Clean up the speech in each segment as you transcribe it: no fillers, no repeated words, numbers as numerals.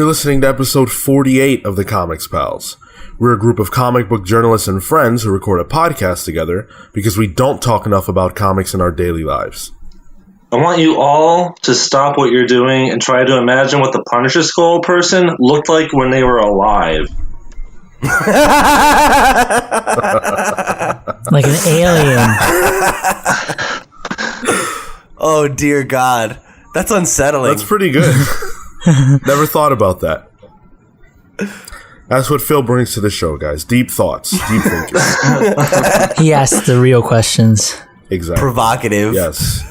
You're listening to episode 48 of the Comics Pals. We're a group of comic book journalists and friends who record a podcast together because we don't talk enough about comics in our daily lives. I want you all to stop what you're doing and try to imagine what the Punisher Skull person looked like when they were alive. Like an alien. Oh, dear God. That's unsettling. That's pretty good. Never thought about that. That's what Phil brings to the show, guys. Deep thoughts, deep thinking. He asks the real questions. Exactly. Provocative. Yes.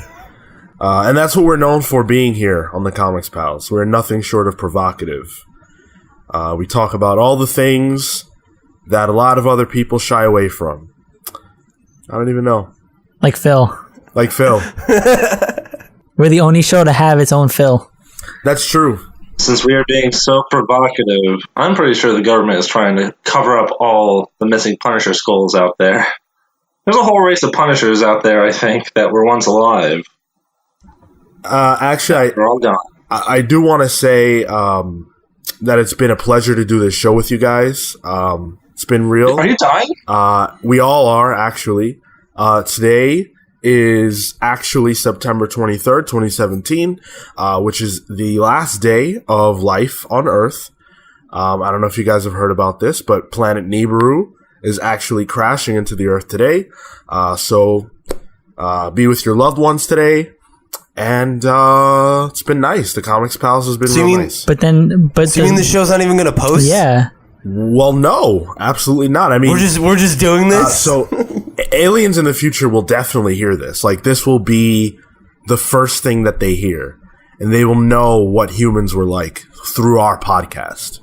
And that's what we're known for being here on the Comics Pals. We're nothing short of provocative. We talk about all the things that a lot of other people shy away from. I don't even know. Like Phil. Like Phil. We're the only show to have its own Phil. That's true. Since we are being so provocative, I'm pretty sure the government is trying to cover up all the missing Punisher skulls out there. There's a whole race of Punishers out there, I think, that were once alive. Actually, They're all gone. I do want to say that it's been a pleasure to do this show with you guys. It's been real. Are you dying? We all are, actually. Today is actually September 23rd, 2017, which is the last day of life on Earth. I don't know if you guys have heard about this, but planet Nibiru is actually crashing into the Earth today. So be with your loved ones today. And it's been nice. The Comics Pals has been real nice. But you mean the show's not even going to post? Yeah. Well, no, absolutely not. I mean, we're just doing this. So aliens in the future will definitely hear this. Like, this will be the first thing that they hear, and they will know what humans were like through our podcast.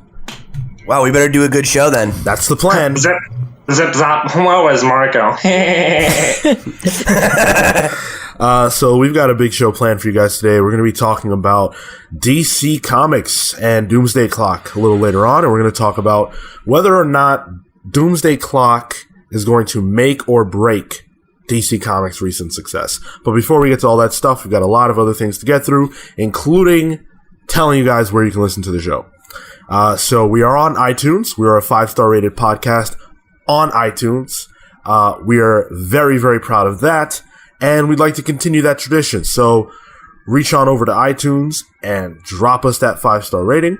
Wow, we better do a good show then. That's the plan. Zip, zap. Where was Marco? So we've got a big show planned for you guys today. We're going to be talking about DC Comics and Doomsday Clock a little later on, and we're going to talk about whether or not Doomsday Clock is going to make or break DC Comics' recent success. But before we get to all that stuff, we've got a lot of other things to get through, including telling you guys where you can listen to the show. So we are on iTunes. We are a 5-star rated podcast on iTunes. We are very, very proud of that. And we'd like to continue that tradition. So reach on over to iTunes and drop us that 5-star rating.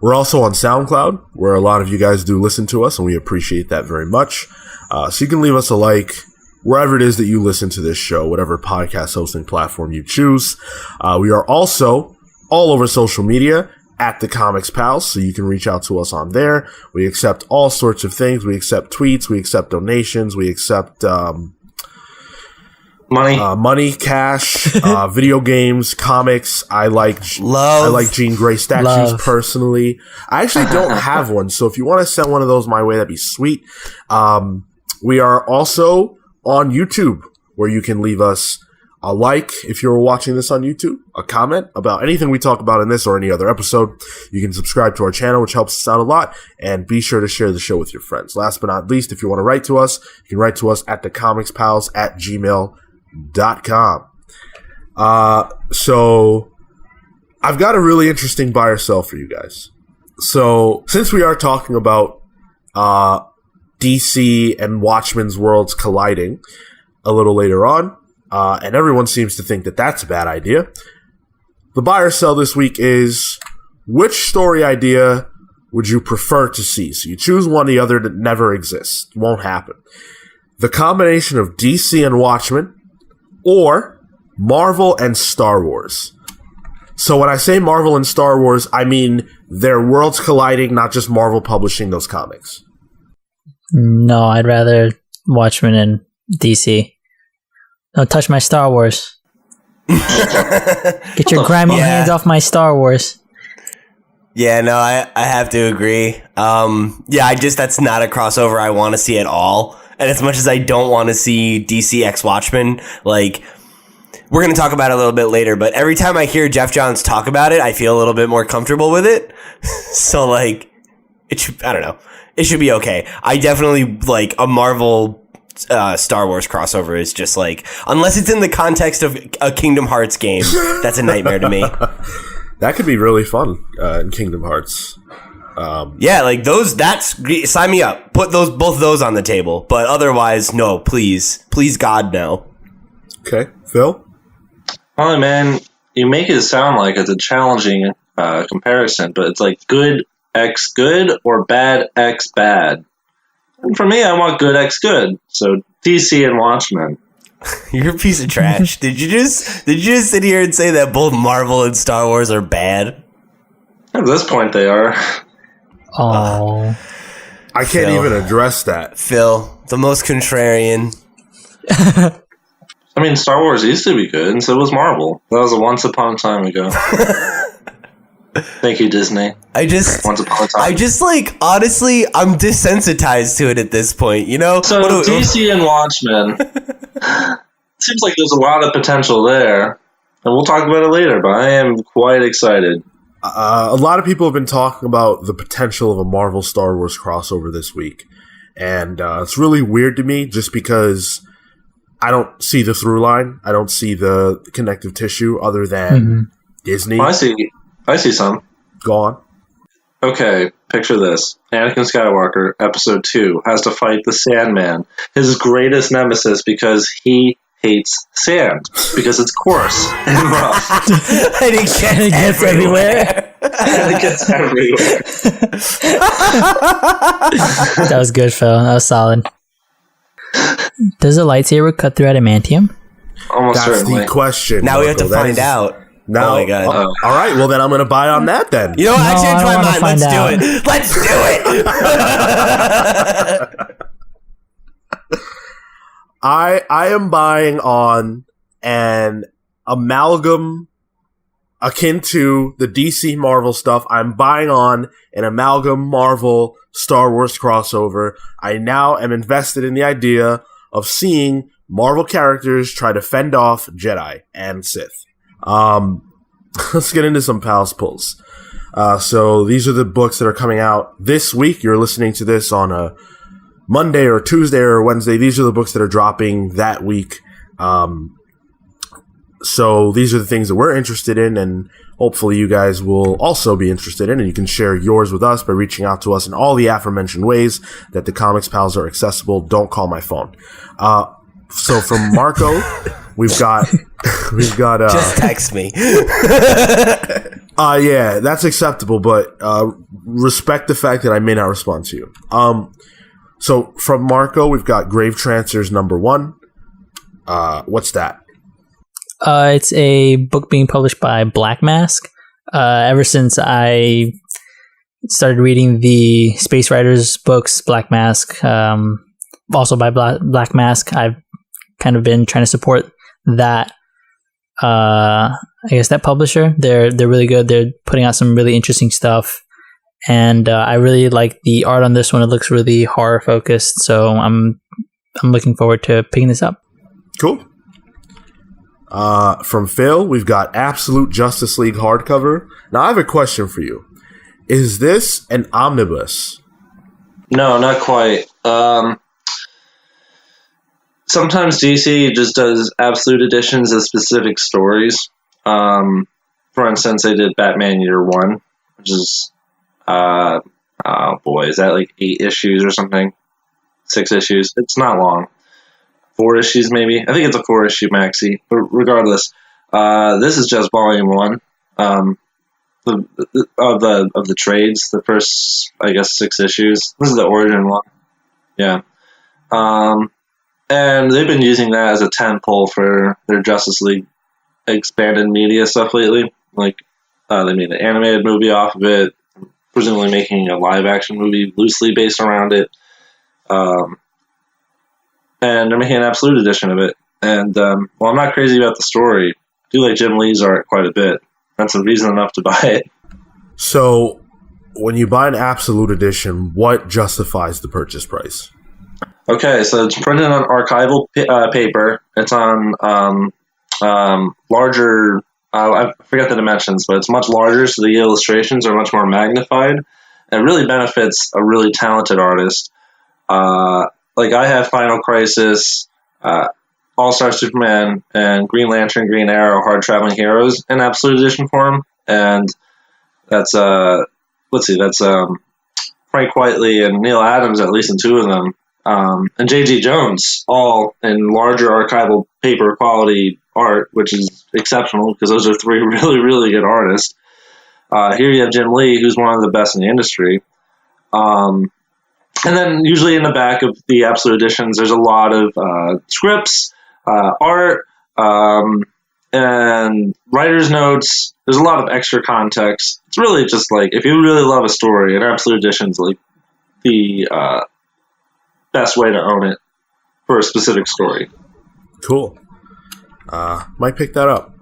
We're also on SoundCloud, where a lot of you guys do listen to us, and we appreciate that very much. So you can leave us a like wherever it is that you listen to this show, whatever podcast hosting platform you choose. We are also all over social media at the Comics Pals, so you can reach out to us on there. We accept all sorts of things. We accept tweets. We accept donations. We accept money, cash, video games, comics. I like Jean Grey statues personally. I actually don't have one, so if you want to send one of those my way, that'd be sweet. We are also on YouTube, where you can leave us a like if you're watching this on YouTube, a comment about anything we talk about in this or any other episode. You can subscribe to our channel, which helps us out a lot, and be sure to share the show with your friends. Last but not least, if you want to write to us, you can write to us at thecomicspals@gmail.com. So I've got a really interesting buy or sell for you guys. So since we are talking about DC and Watchmen's worlds colliding a little later on, and everyone seems to think that that's a bad idea, the buy or sell this week is, which story idea would you prefer to see? So you choose one, the other that never exists. Won't happen. The combination of DC and Watchmen, or Marvel and Star Wars. So when I say Marvel and Star Wars, I mean their worlds colliding, not just Marvel publishing those comics. No, I'd rather Watchmen and DC. Don't touch my Star Wars. Get your grimy hands off my Star Wars. Yeah, no, I have to agree. That's not a crossover I want to see at all. And as much as I don't want to see DC X Watchmen, like, we're going to talk about it a little bit later, but every time I hear Geoff Johns talk about it, I feel a little bit more comfortable with it. So, like, it should be okay. I definitely, like, a Marvel Star Wars crossover is just like, unless it's in the context of a Kingdom Hearts game, that's a nightmare to me. That could be really fun in Kingdom Hearts. Yeah, like those. Sign me up. Put both of those on the table. But otherwise, no. Please, God, no. Okay, Phil. Oh man, you make it sound like it's a challenging comparison, but it's like good X good or bad X bad. And for me, I want good X good. So DC and Watchmen. You're a piece of trash. Did you just sit here and say that both Marvel and Star Wars are bad? At this point, they are. Oh, I can't even address that. Phil, the most contrarian. I mean, Star Wars used to be good, and so was Marvel. That was a once upon a time ago. Thank you, Disney. Once upon a time. Honestly, I'm desensitized to it at this point, you know? So DC and Watchmen, seems like there's a lot of potential there, and we'll talk about it later, but I am quite excited. A lot of people have been talking about the potential of a Marvel Star Wars crossover this week, and it's really weird to me just because I don't see the through line. I don't see the connective tissue other than Disney. Well, I see some. Go on. Okay, picture this. Anakin Skywalker, episode 2, has to fight the Sandman, his greatest nemesis because he hates sand, because it's coarse and rough. And it gets everywhere. And it gets everywhere. that was good, Phil. That was solid. Does a lightsaber cut through adamantium? Almost That's certainly. the question. Now we have to Marco. find out. Now, oh my God. All right, well then I'm going to buy on that then. You know what? No, I changed I my wanna mind. find Let's do it. I am buying on an amalgam akin to the DC Marvel stuff. I'm buying on an amalgam Marvel Star Wars crossover. I now am invested in the idea of seeing Marvel characters try to fend off Jedi and Sith. Let's get into some pals pulls. So these are the books that are coming out this week. You're listening to this on a Monday or Tuesday or Wednesday. These are the books that are dropping that week. So these are the things that we're interested in, and hopefully you guys will also be interested in, and you can share yours with us by reaching out to us in all the aforementioned ways that the Comics Pals are accessible. Don't call my phone. So from Marco, we've got just text me. Yeah, that's acceptable, but respect the fact that I may not respond to you. So from Marco, we've got Grave Trancers #1. What's that? It's a book being published by Black Mask. Ever since I started reading the Space Riders books, Black Mask, also by Black Mask, I've kind of been trying to support that. I guess that publisher. They're really good. They're putting out some really interesting stuff, and I really like the art on this one. It looks really horror focused, so I'm looking forward to picking this up. Cool. From Phil, we've got Absolute Justice League hardcover. Now, I have a question for you. Is this an omnibus? No, not quite. Sometimes DC just does absolute editions of specific stories. For instance, they did Batman Year One, which is, oh boy, is that like 8 issues or something? 6 issues. It's not long. 4 issues maybe. I think it's a 4-issue maxi. But regardless, this is just volume 1 of the trades. The first, I guess, 6 issues. This is the origin one. Yeah. And they've been using that as a tentpole for their Justice League expanded media stuff lately. Like, they made an animated movie off of it, presumably making a live-action movie loosely based around it. And they're making an absolute edition of it. And, while I'm not crazy about the story, I do like Jim Lee's art quite a bit. That's a reason enough to buy it. So, when you buy an absolute edition, what justifies the purchase price? Okay, so it's printed on archival paper. It's on larger, I forget the dimensions, but it's much larger, so the illustrations are much more magnified. And it really benefits a really talented artist. Like, I have Final Crisis, All-Star Superman, and Green Lantern, Green Arrow, Hard Traveling Heroes in Absolute Edition form. and that's that's Frank Whiteley and Neil Adams, at least in two of them, and J.G. Jones, all in larger archival paper quality art, which is exceptional because those are three really, really good artists. Here you have Jim Lee, who's one of the best in the industry. And then usually in the back of the Absolute editions, there's a lot of scripts, art, and writer's notes. There's a lot of extra context. It's really just like, if you really love a story, an Absolute edition's like the best way to own it for a specific story. Cool. Might pick that up.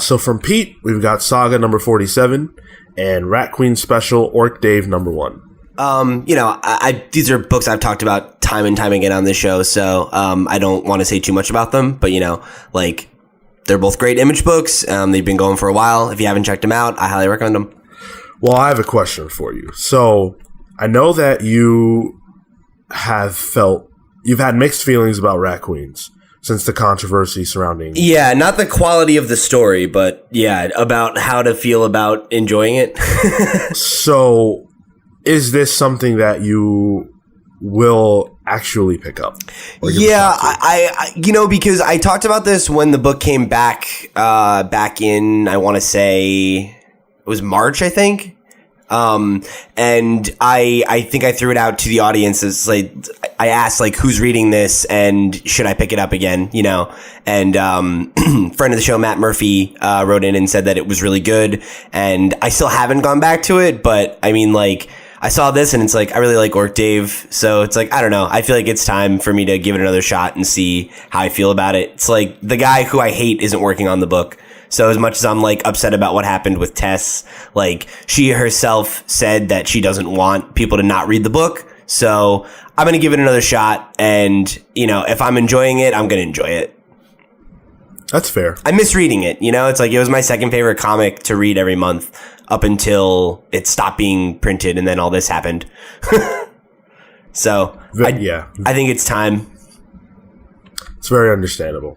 So from Pete, we've got Saga number 47 and Rat Queen Special Orc Dave number 1. These are books I've talked about time and time again on this show, so I don't want to say too much about them, but they're both great Image books. They've been going for a while. If you haven't checked them out, I highly recommend them. Well, I have a question for you. So I know that you've had mixed feelings about Rat Queens since the controversy surrounding. Yeah, not the quality of the story, but yeah, about how to feel about enjoying it. So is this something that you will actually pick up? Yeah, I because I talked about this when the book came back in, I want to say it was March, I think. And I think I threw it out to the audience as like, I asked like, who's reading this and should I pick it up again, and, friend of the show, Matt Murphy, wrote in and said that it was really good, and I still haven't gone back to it, but I mean, like, I saw this and it's like, I really like Orc Dave. So it's like, I don't know. I feel like it's time for me to give it another shot and see how I feel about it. It's like the guy who I hate isn't working on the book. So as much as I'm like upset about what happened with Tess, like she herself said that she doesn't want people to not read the book. So I'm going to give it another shot. And, if I'm enjoying it, I'm going to enjoy it. That's fair. I miss reading it. It's like it was my second favorite comic to read every month up until it stopped being printed and then all this happened. So I think it's time. It's very understandable.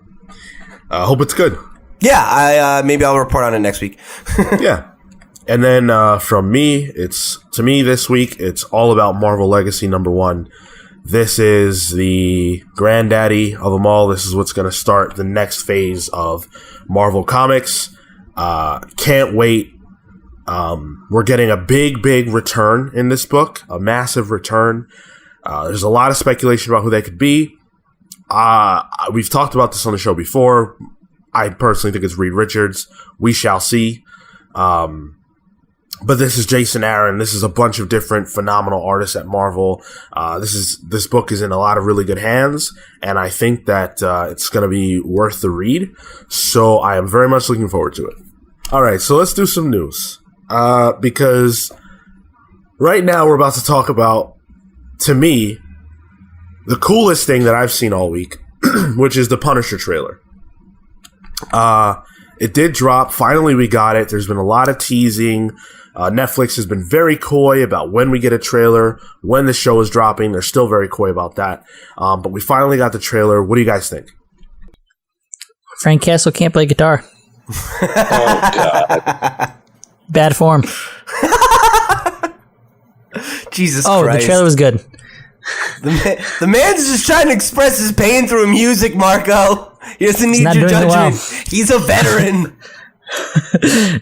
Hope it's good. Yeah, maybe I'll report on it next week. Yeah. And then from me, this week, it's all about Marvel Legacy number 1. This is the granddaddy of them all. This is what's going to start the next phase of Marvel Comics. Can't wait. We're getting a big return in this book, a massive return. There's a lot of speculation about who they could be. We've talked about this on the show before. I personally think it's Reed Richards. We shall see. But this is Jason Aaron. This is a bunch of different phenomenal artists at Marvel. This book is in a lot of really good hands, and I think that it's going to be worth the read. So I am very much looking forward to it. All right, so let's do some news. Because right now we're about to talk about, to me, the coolest thing that I've seen all week, which is the Punisher trailer. It did drop. Finally, we got it. There's been a lot of teasing. Netflix has been very coy about when we get a trailer, when the show is dropping. They're still very coy about that. But we finally got the trailer. What do you guys think? Frank Castle can't play guitar. Oh, God. Bad form. Jesus Christ. Oh, the trailer was good. The man's just trying to express his pain through music, Marco. He doesn't need your judgment. Well. He's a veteran.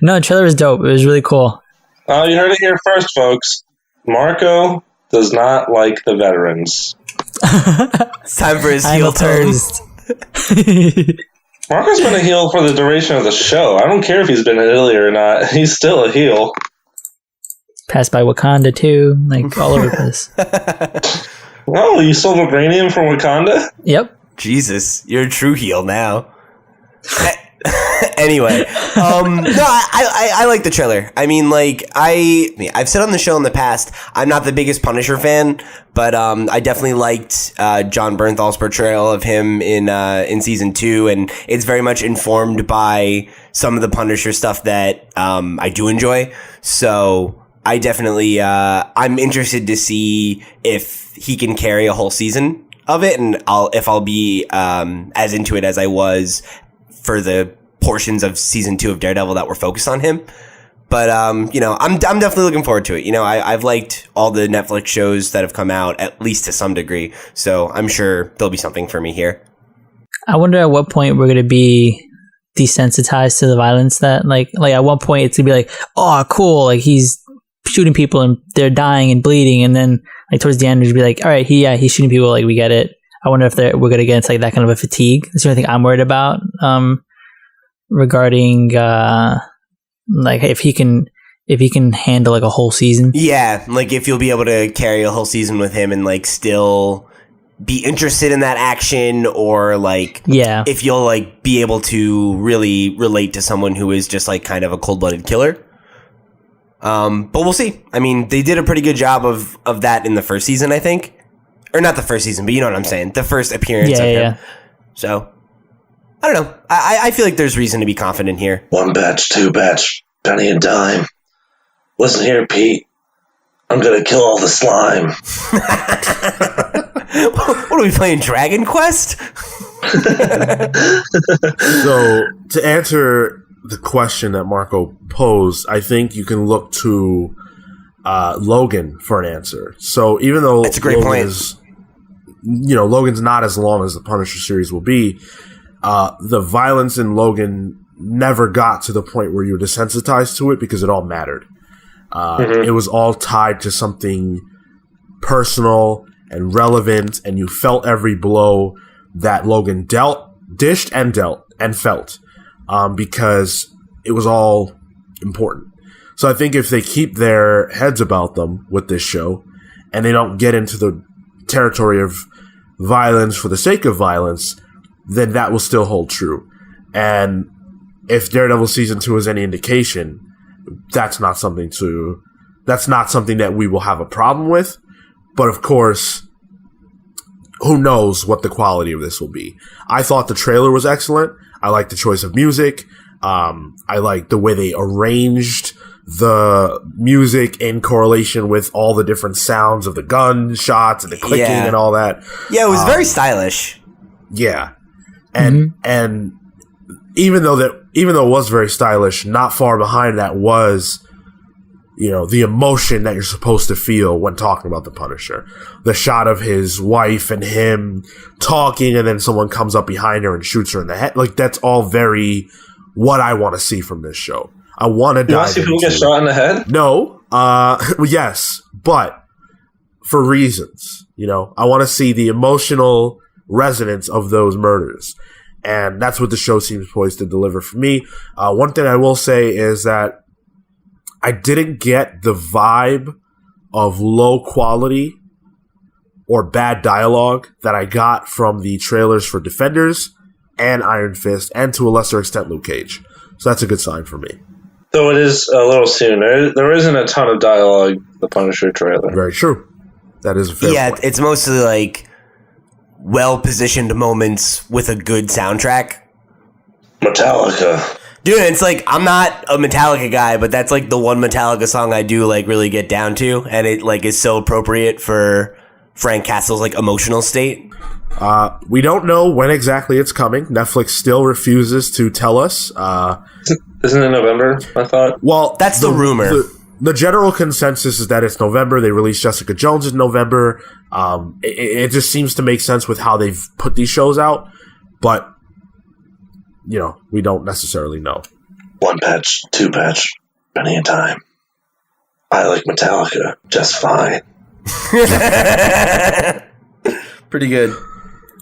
No, the trailer was dope. It was really cool. Oh, you heard it here first, folks. Marco does not like the veterans. It's time for his heel turn. Marco's been a heel for the duration of the show. I don't care if he's been in Italy or not. He's still a heel. Passed by Wakanda, too. Like, all over the place. Oh, you sold vibranium from Wakanda? Yep. Jesus, you're a true heel now. Anyway, no, I like the trailer. I mean, like, I've said on the show in the past, I'm not the biggest Punisher fan, but I definitely liked John Bernthal's portrayal of him in season 2, and it's very much informed by some of the Punisher stuff that I do enjoy. So I definitely I'm interested to see if he can carry a whole season of it, and I'll be as into it as I was for the portions of season 2 of Daredevil that were focused on him. But, you know, I'm definitely looking forward to it. You know, I've liked all the Netflix shows that have come out, at least to some degree. So I'm sure there'll be something for me here. I wonder at what point we're going to be desensitized to the violence that, like at one point it's going to be like, oh, cool, like he's shooting people and they're dying and bleeding. And then, like, towards the end, we'd be like, all right, he's shooting people, like, we get it. I wonder if we're going to get into, like, that kind of a fatigue. That's the only thing I'm worried about, regarding, like, if he can handle, like, a whole season. Yeah, like if you'll be able to carry a whole season with him and, like, still be interested in that action, or, like, yeah, if you'll, like, be able to really relate to someone who is just, like, kind of a cold-blooded killer. But we'll see. I mean, they did a pretty good job of that in the first season, I think. Or not the first season, but you know what I'm saying. The first appearance of him. Yeah. So, I don't know. I feel like there's reason to be confident here. One batch, two batch, penny and dime. Listen here, Pete. I'm gonna kill all the slime. What are we playing, Dragon Quest? So, to answer the question that Marco posed, I think you can look to Logan for an answer. So, even though that's a great point. Logan's not as long as the Punisher series will be, the violence in Logan never got to the point where you were desensitized to it because it all mattered. It was all tied to something personal and relevant, and you felt every blow that Logan dished and dealt and felt, because it was all important. So I think if they keep their heads about them with this show, and they don't get into the territory of violence for the sake of violence, then that will still hold true. And if Daredevil season 2 is any indication, that's not something that we will have a problem with. But of course, who knows what the quality of this will be. I thought the trailer was excellent. I liked the choice of music. I liked the way they arranged the music in correlation with all the different sounds of the gun shots and the clicking and all that. Yeah, it was very stylish. Yeah. And even though it was very stylish, not far behind that was, the emotion that you're supposed to feel when talking about the Punisher. The shot of his wife and him talking, and then someone comes up behind her and shoots her in the head. Like, that's all very what I want to see from this show. I want to dive into... You want to see people get shot in the head? No. Yes, but for reasons. I want to see the emotional resonance of those murders. And that's what the show seems poised to deliver for me. One thing I will say is that I didn't get the vibe of low quality or bad dialogue that I got from the trailers for Defenders and Iron Fist, and to a lesser extent Luke Cage. So that's a good sign for me. Though it is a little soon. There isn't a ton of dialogue in the Punisher trailer. Very true. That is a fair point. It's mostly like well-positioned moments with a good soundtrack. Metallica. Dude, it's like, I'm not a Metallica guy, but that's like the one Metallica song I do like really get down to, and it like is so appropriate for Frank Castle's like emotional state. We don't know when exactly it's coming. Netflix still refuses to tell us. Isn't it November, I thought? Well, that's the rumor. The general consensus is that it's November. They released Jessica Jones in November. It just seems to make sense with how they've put these shows out, but we don't necessarily know. One patch, two patch, penny and time. I like Metallica just fine. Pretty good.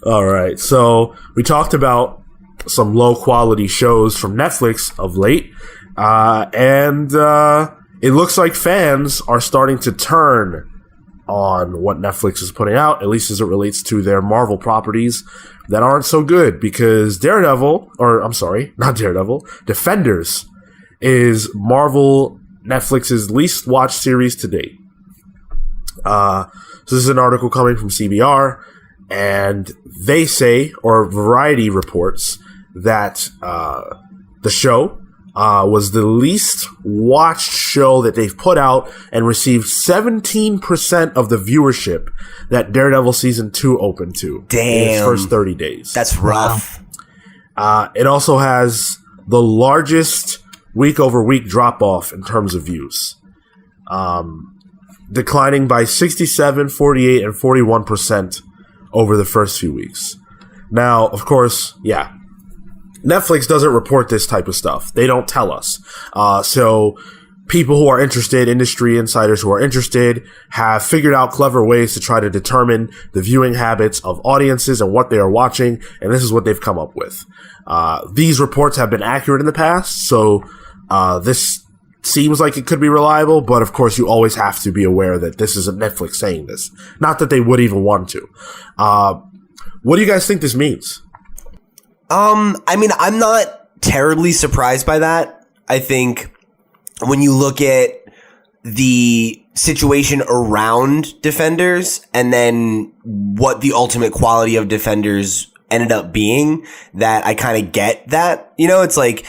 All right, so we talked about some low quality shows from Netflix of late, and it looks like fans are starting to turn on what Netflix is putting out, at least as it relates to their Marvel properties that aren't so good, because Defenders is Marvel Netflix's least watched series to date. So this is an article coming from CBR, and they say, or Variety reports, that the show was the least watched show that they've put out, and received 17% of the viewership that Daredevil Season 2 opened to in its first 30 days. That's rough. It also has the largest week-over-week drop-off in terms of views, declining by 67, 48, and 41% over the first few weeks. Now, of course, yeah, Netflix doesn't report this type of stuff. They don't tell us. So people who are interested, industry insiders who are interested, have figured out clever ways to try to determine the viewing habits of audiences and what they are watching, and this is what they've come up with. These reports have been accurate in the past, so this seems like it could be reliable, but of course you always have to be aware that this is Netflix saying this. Not that they would even want to. What do you guys think this means? I mean, I'm not terribly surprised by that. I think when you look at the situation around Defenders and then what the ultimate quality of Defenders ended up being, that I kind of get that. You know, it's like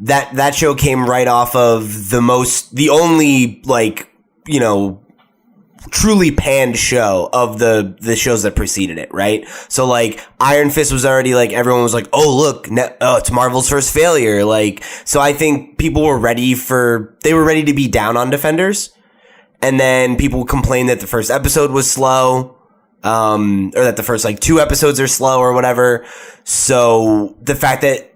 that show came right off of the only, like, you know, truly panned show of the shows that preceded it, right? So like Iron Fist was already like, everyone was like, oh look, it's Marvel's first failure. Like, so I think people were ready to be down on Defenders, and then people complained that the first episode was slow, or that the first like 2 episodes are slow or whatever. So the fact that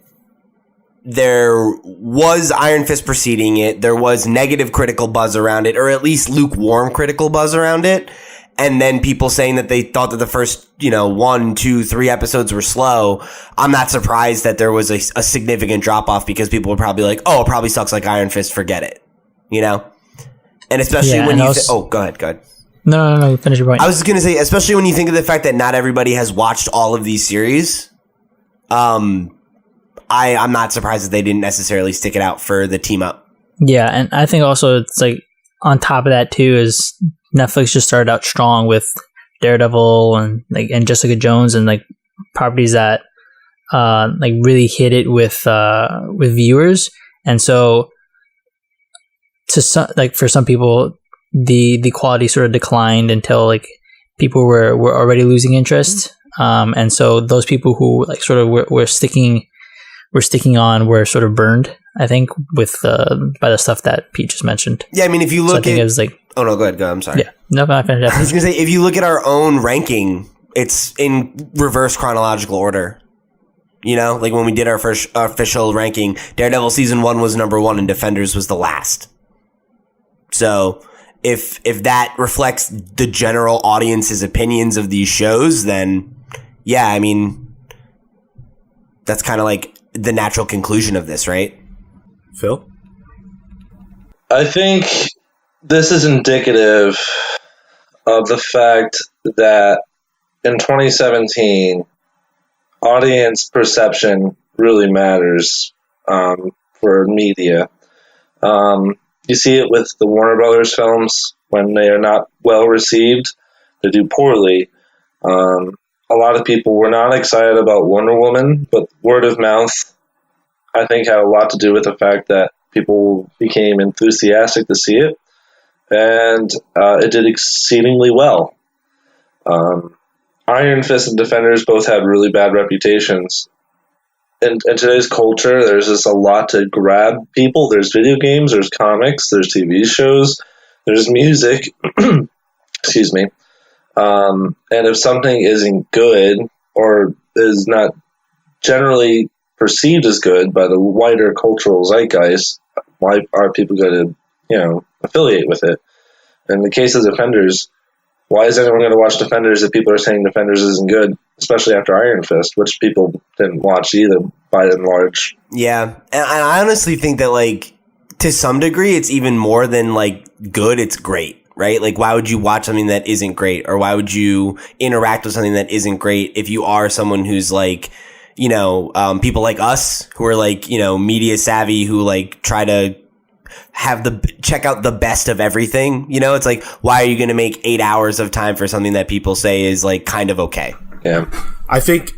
there was Iron Fist preceding it, there was negative critical buzz around it, or at least lukewarm critical buzz around it, and then people saying that they thought that the first, 1, 2, 3 episodes were slow, I'm not surprised that there was a significant drop-off, because people were probably like, oh, it probably sucks like Iron Fist, forget it, And especially when you... go ahead. No, finish your point. I was just going to say, especially when you think of the fact that not everybody has watched all of these series, I'm not surprised that they didn't necessarily stick it out for the team up. Yeah, and I think also it's like on top of that too is Netflix just started out strong with Daredevil and Jessica Jones and like properties that like really hit it with viewers, and so for some people the quality sort of declined until like people were already losing interest, and so those people who like sort of were sticking on were sort of burned, I think, with by the stuff that Pete just mentioned. Yeah, I mean, if you look it was like... Oh, no, go ahead. I'm sorry. Yeah. No, I finished. I was going to say, if you look at our own ranking, it's in reverse chronological order. Like when we did our first official ranking, Daredevil Season 1 was number 1 and Defenders was the last. So if that reflects the general audience's opinions of these shows, then, yeah, I mean, that's kind of like the natural conclusion of this, right? Phil? I think this is indicative of the fact that in 2017, audience perception really matters for media. You see it with the Warner Brothers films. When they are not well received, they do poorly. A lot of people were not excited about Wonder Woman, but word of mouth, I think, had a lot to do with the fact that people became enthusiastic to see it, and it did exceedingly well. Iron Fist and Defenders both had really bad reputations. In today's culture, there's just a lot to grab people. There's video games, there's comics, there's TV shows, there's music. Excuse me. And if something isn't good or is not generally perceived as good by the wider cultural zeitgeist, why are people going to, affiliate with it? In the case of Defenders, why is anyone going to watch Defenders if people are saying Defenders isn't good, especially after Iron Fist, which people didn't watch either, by and large? Yeah, and I honestly think that, like, to some degree, it's even more than, like, good, it's great. Right? Like, why would you watch something that isn't great? Or why would you interact with something that isn't great if you are someone who's like, people like us who are like, media savvy, who like try to check out the best of everything. It's like, why are you going to make 8 hours of time for something that people say is like kind of okay? Yeah. I think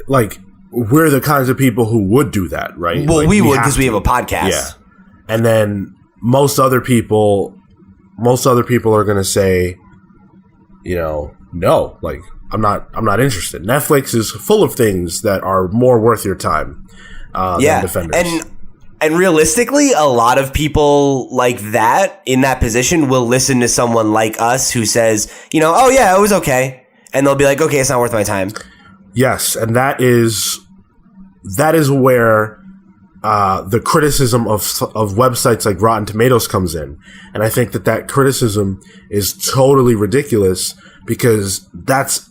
like we're the kinds of people who would do that, right? Well, like, we would, because we have a podcast. Yeah. And then most other people are going to say, no, like, I'm not interested. Netflix is full of things that are more worth your time. than Defenders. And realistically, a lot of people like that in that position will listen to someone like us who says, oh yeah, it was okay. And they'll be like, okay, it's not worth my time. Yes. And that is where the criticism of websites like Rotten Tomatoes comes in. And I think that criticism is totally ridiculous because that's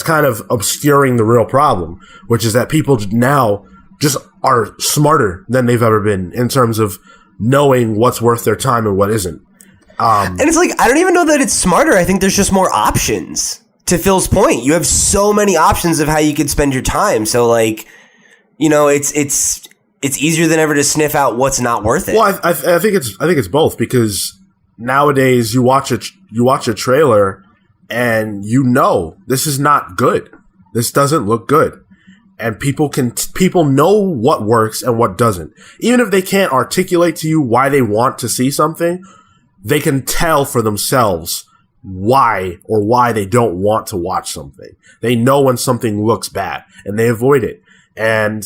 kind of obscuring the real problem, which is that people now just are smarter than they've ever been in terms of knowing what's worth their time and what isn't. And it's like, I don't even know that it's smarter. I think there's just more options. To Phil's point, you have so many options of how you could spend your time. So like, it's easier than ever to sniff out what's not worth it. Well, I think it's both, because nowadays you watch a trailer and this is not good. This doesn't look good. And people know what works and what doesn't. Even if they can't articulate to you why they want to see something, they can tell for themselves why they don't want to watch something. They know when something looks bad and they avoid it. And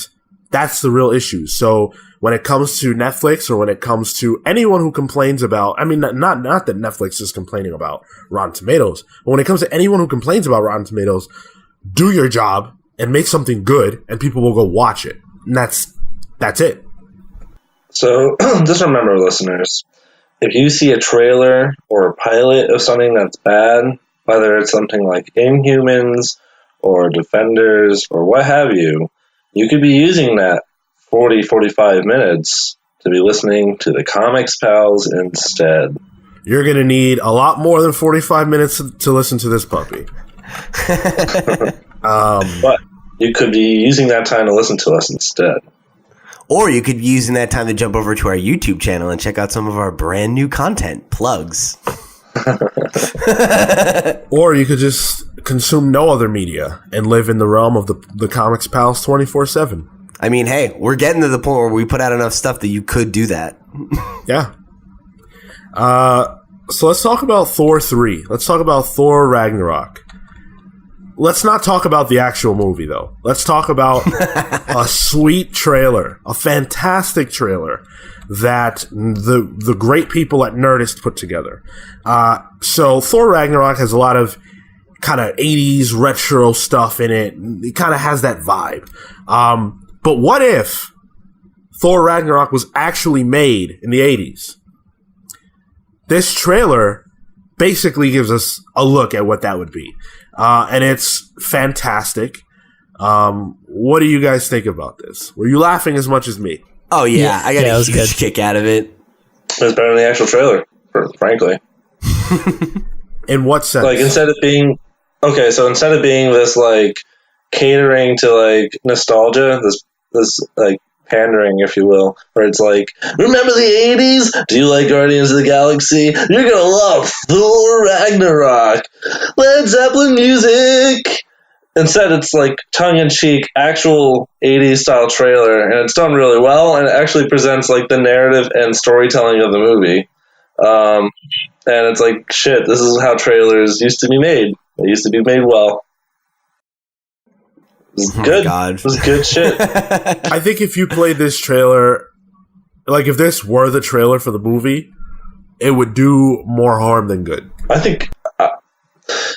that's the real issue. So when it comes to Netflix, or when it comes to anyone who complains about, not that Netflix is complaining about Rotten Tomatoes, but when it comes to anyone who complains about Rotten Tomatoes, do your job and make something good, and people will go watch it. And that's it. So just remember, listeners, if you see a trailer or a pilot of something that's bad, whether it's something like Inhumans or Defenders or what have you, you could be using that 45 minutes to be listening to the Comics Pals instead. You're going to need a lot more than 45 minutes to listen to this puppy. But you could be using that time to listen to us instead. Or you could be using that time to jump over to our YouTube channel and check out some of our brand new content. Plugs. Or you could just consume no other media and live in the realm of the Comics Pals 24/7. I mean, hey, we're getting to the point where we put out enough stuff that you could do that. Yeah. So let's talk about Thor 3. Let's talk about Thor Ragnarok. Let's not talk about the actual movie, though. Let's talk about a sweet trailer, a fantastic trailer that the great people at Nerdist put together. So Thor Ragnarok has a lot of kind of 80s retro stuff in it. It kind of has that vibe. But what if Thor Ragnarok was actually made in the 80s? This trailer basically gives us a look at what that would be. And it's fantastic. What do you guys think about this? Were you laughing as much as me? Oh, yeah. I got a huge kick out of it. It was better than the actual trailer, frankly. In what sense? Like, instead of being this, like, catering to, like, nostalgia, this like, pandering, if you will, where it's like, remember the 80s? Do you like Guardians of the Galaxy? You're gonna love Thor Ragnarok. Led Zeppelin music. Instead, it's like tongue-in-cheek, actual 80s style trailer, and it's done really well, and it actually presents like the narrative and storytelling of the movie. And it's like, shit, this is how trailers used to be made. They used to be made well. It was good. God. It was good shit. I think if you played this trailer, like if this were the trailer for the movie, it would do more harm than good. I think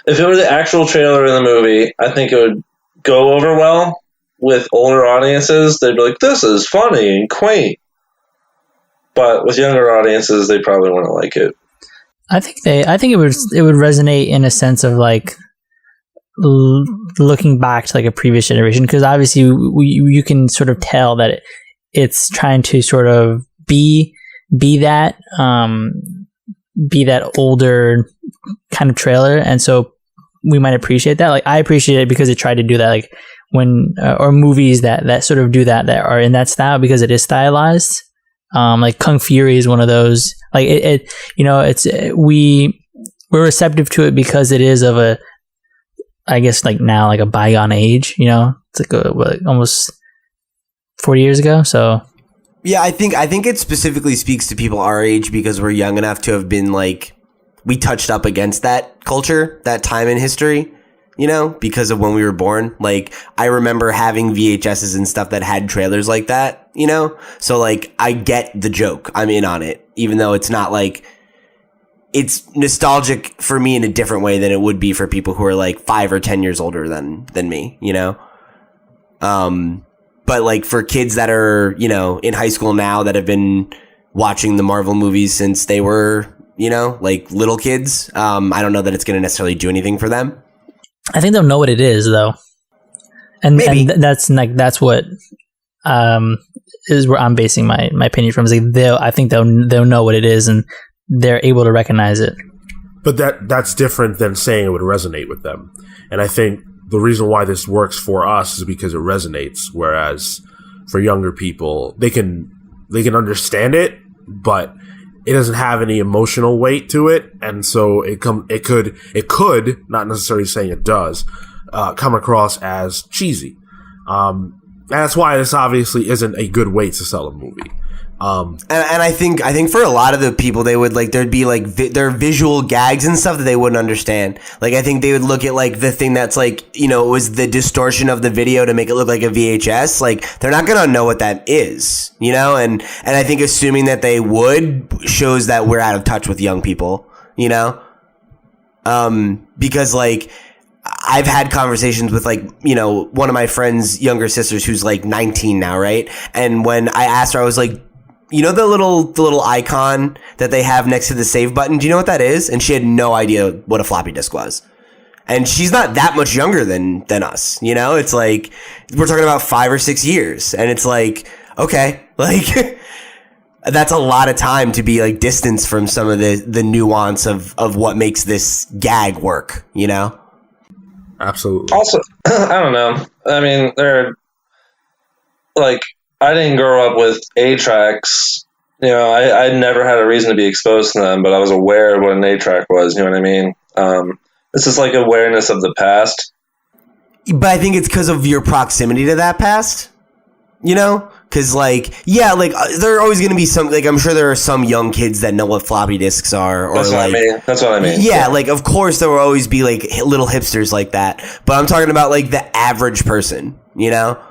if it were the actual trailer in the movie, I think it would go over well with older audiences. They'd be like, this is funny and quaint. But with younger audiences, they probably wouldn't like it. I think it would resonate in a sense of like looking back to like a previous generation, because obviously you can sort of tell that it's trying to sort of be that older kind of trailer, and so we might appreciate that. Like I appreciate it because it tried to do that, like when or movies that sort of do that are in that style because it is stylized. Like Kung Fury is one of those. Like it you know, we're receptive to it because it is of a, I guess like now like a bygone age. You know, it's like almost 40 years ago. So yeah, I think it specifically speaks to people our age because we're young enough to have been like, we touched up against that culture, that time in history. you know, because of when we were born. Like, I remember having VHSs and stuff that had trailers like that, you know? So, like, I get the joke. I'm in on it, even though it's not like, it's nostalgic for me in a different way than it would be for people who are like 5 or 10 years older than me, you know? But like for kids that are, you know, in high school now that have been watching the Marvel movies since they were, you know, like little kids, I don't know that it's going to necessarily do anything for them. I think they'll know what it is, though, and that's what is where I'm basing my opinion from. Is like I think they'll know what it is, and they're able to recognize it. But that's different than saying it would resonate with them. And I think the reason why this works for us is because it resonates, whereas for younger people, they can understand it, but it doesn't have any emotional weight to it, and so it could, not necessarily saying it does, come across as cheesy. And that's why this obviously isn't a good way to sell a movie. And I think for a lot of the people, they would like, there'd be like there are visual gags and stuff that they wouldn't understand. Like, I think they would look at like the thing that's like, you know, it was the distortion of the video to make it look like a VHS. Like, they're not going to know what that is, you know? And I think assuming that they would shows that we're out of touch with young people, you know? Because like, I've had conversations with like, you know, one of my friend's younger sisters who's like 19 now, right? And when I asked her, I was like, you know, the little icon that they have next to the save button? Do you know what that is? And she had no idea what a floppy disk was. And she's not that much younger than us, you know? It's like, we're talking about 5 or 6 years. And it's like, okay, like, that's a lot of time to be like distanced from some of the nuance of what makes this gag work, you know? Absolutely. Also, I don't know. I mean, I didn't grow up with A-tracks. You know, I never had a reason to be exposed to them, but I was aware of what an A-track was. You know what I mean? This is like awareness of the past. But I think it's because of your proximity to that past, you know? Because, like, yeah, like, there are always going to be some, like, I'm sure there are some young kids that know what floppy disks are. Or That's like, what I mean. That's what I mean. Yeah, like, of course there will always be, like, little hipsters like that. But I'm talking about, like, the average person, you know?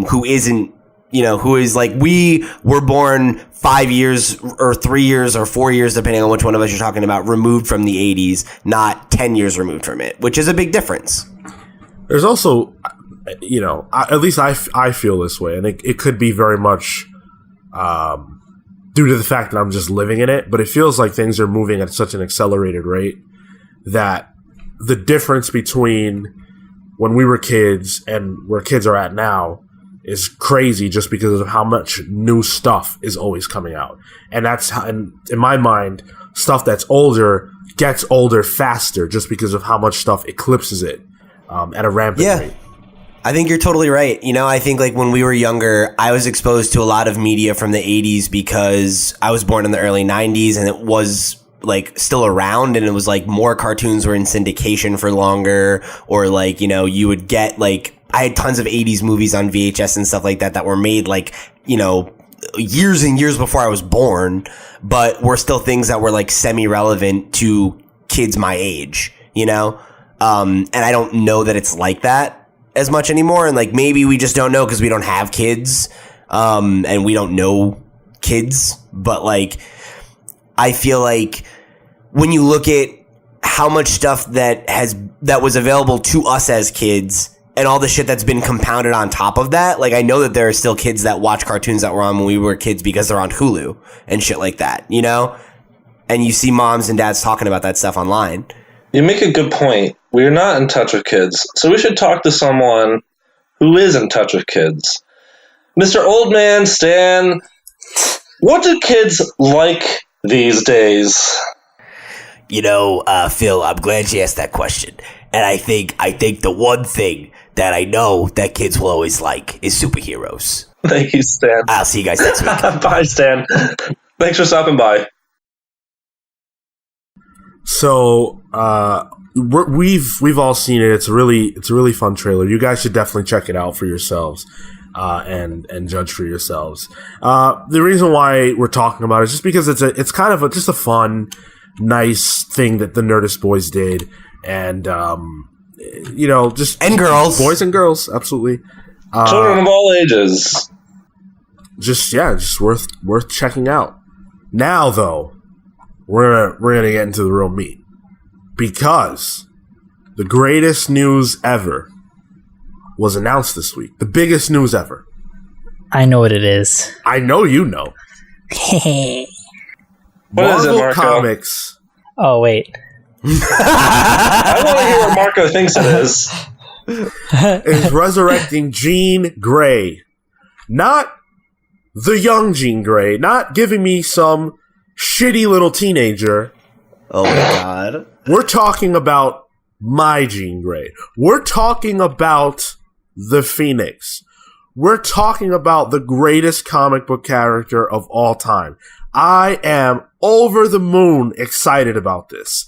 Who isn't, you know, who is, like, we were born 5 years or 3 years or 4 years, depending on which one of us you're talking about, removed from the 80s, not 10 years removed from it, which is a big difference. There's also, you know, at least I feel this way, and it could be very much due to the fact that I'm just living in it, but it feels like things are moving at such an accelerated rate that the difference between when we were kids and where kids are at now is crazy, just because of how much new stuff is always coming out. And that's how, and in my mind, stuff that's older gets older faster just because of how much stuff eclipses it at a rampant rate. I think you're totally right. You know, I think like when we were younger, I was exposed to a lot of media from the 80s because I was born in the early 90s, and it was like still around, and it was like more cartoons were in syndication for longer, or like, you know, you would get like, I had tons of 80s movies on VHS and stuff like that were made like, you know, years and years before I was born, but were still things that were like semi-relevant to kids my age, you know? And I don't know that it's like that as much anymore. And like, maybe we just don't know because we don't have kids, and we don't know kids. But like, I feel like when you look at how much stuff that was available to us as kids and all the shit that's been compounded on top of that, like, I know that there are still kids that watch cartoons that were on when we were kids because they're on Hulu and shit like that, you know? And you see moms and dads talking about that stuff online. You make a good point. We're not in touch with kids, so we should talk to someone who is in touch with kids. Mr. Old Man Stan, what do kids like these days? You know, Phil, I'm glad you asked that question. And I think the one thing that I know that kids will always like is superheroes. Thank you, Stan. I'll see you guys next week. Bye, Stan. Thanks for stopping by. So, we've all seen it. It's a really fun trailer. You guys should definitely check it out for yourselves, and judge for yourselves. The reason why we're talking about it is just because it's kind of just a fun, nice thing that the Nerdist boys did, and just and girls, boys and girls, absolutely. Children of all ages. Just worth checking out. Now, though, we're gonna get into the real meat, because the greatest news ever was announced this week. The biggest news ever. I know what it is. I know you know. What is it, Marvel Marco? Comics. Oh, wait. I want to hear what Marco thinks it is. is resurrecting Jean Grey. Not the young Jean Grey. Not giving me some shitty little teenager. Oh my god. We're talking about my Jean Grey. We're talking about the Phoenix. We're talking about the greatest comic book character of all time. I am over the moon excited about this.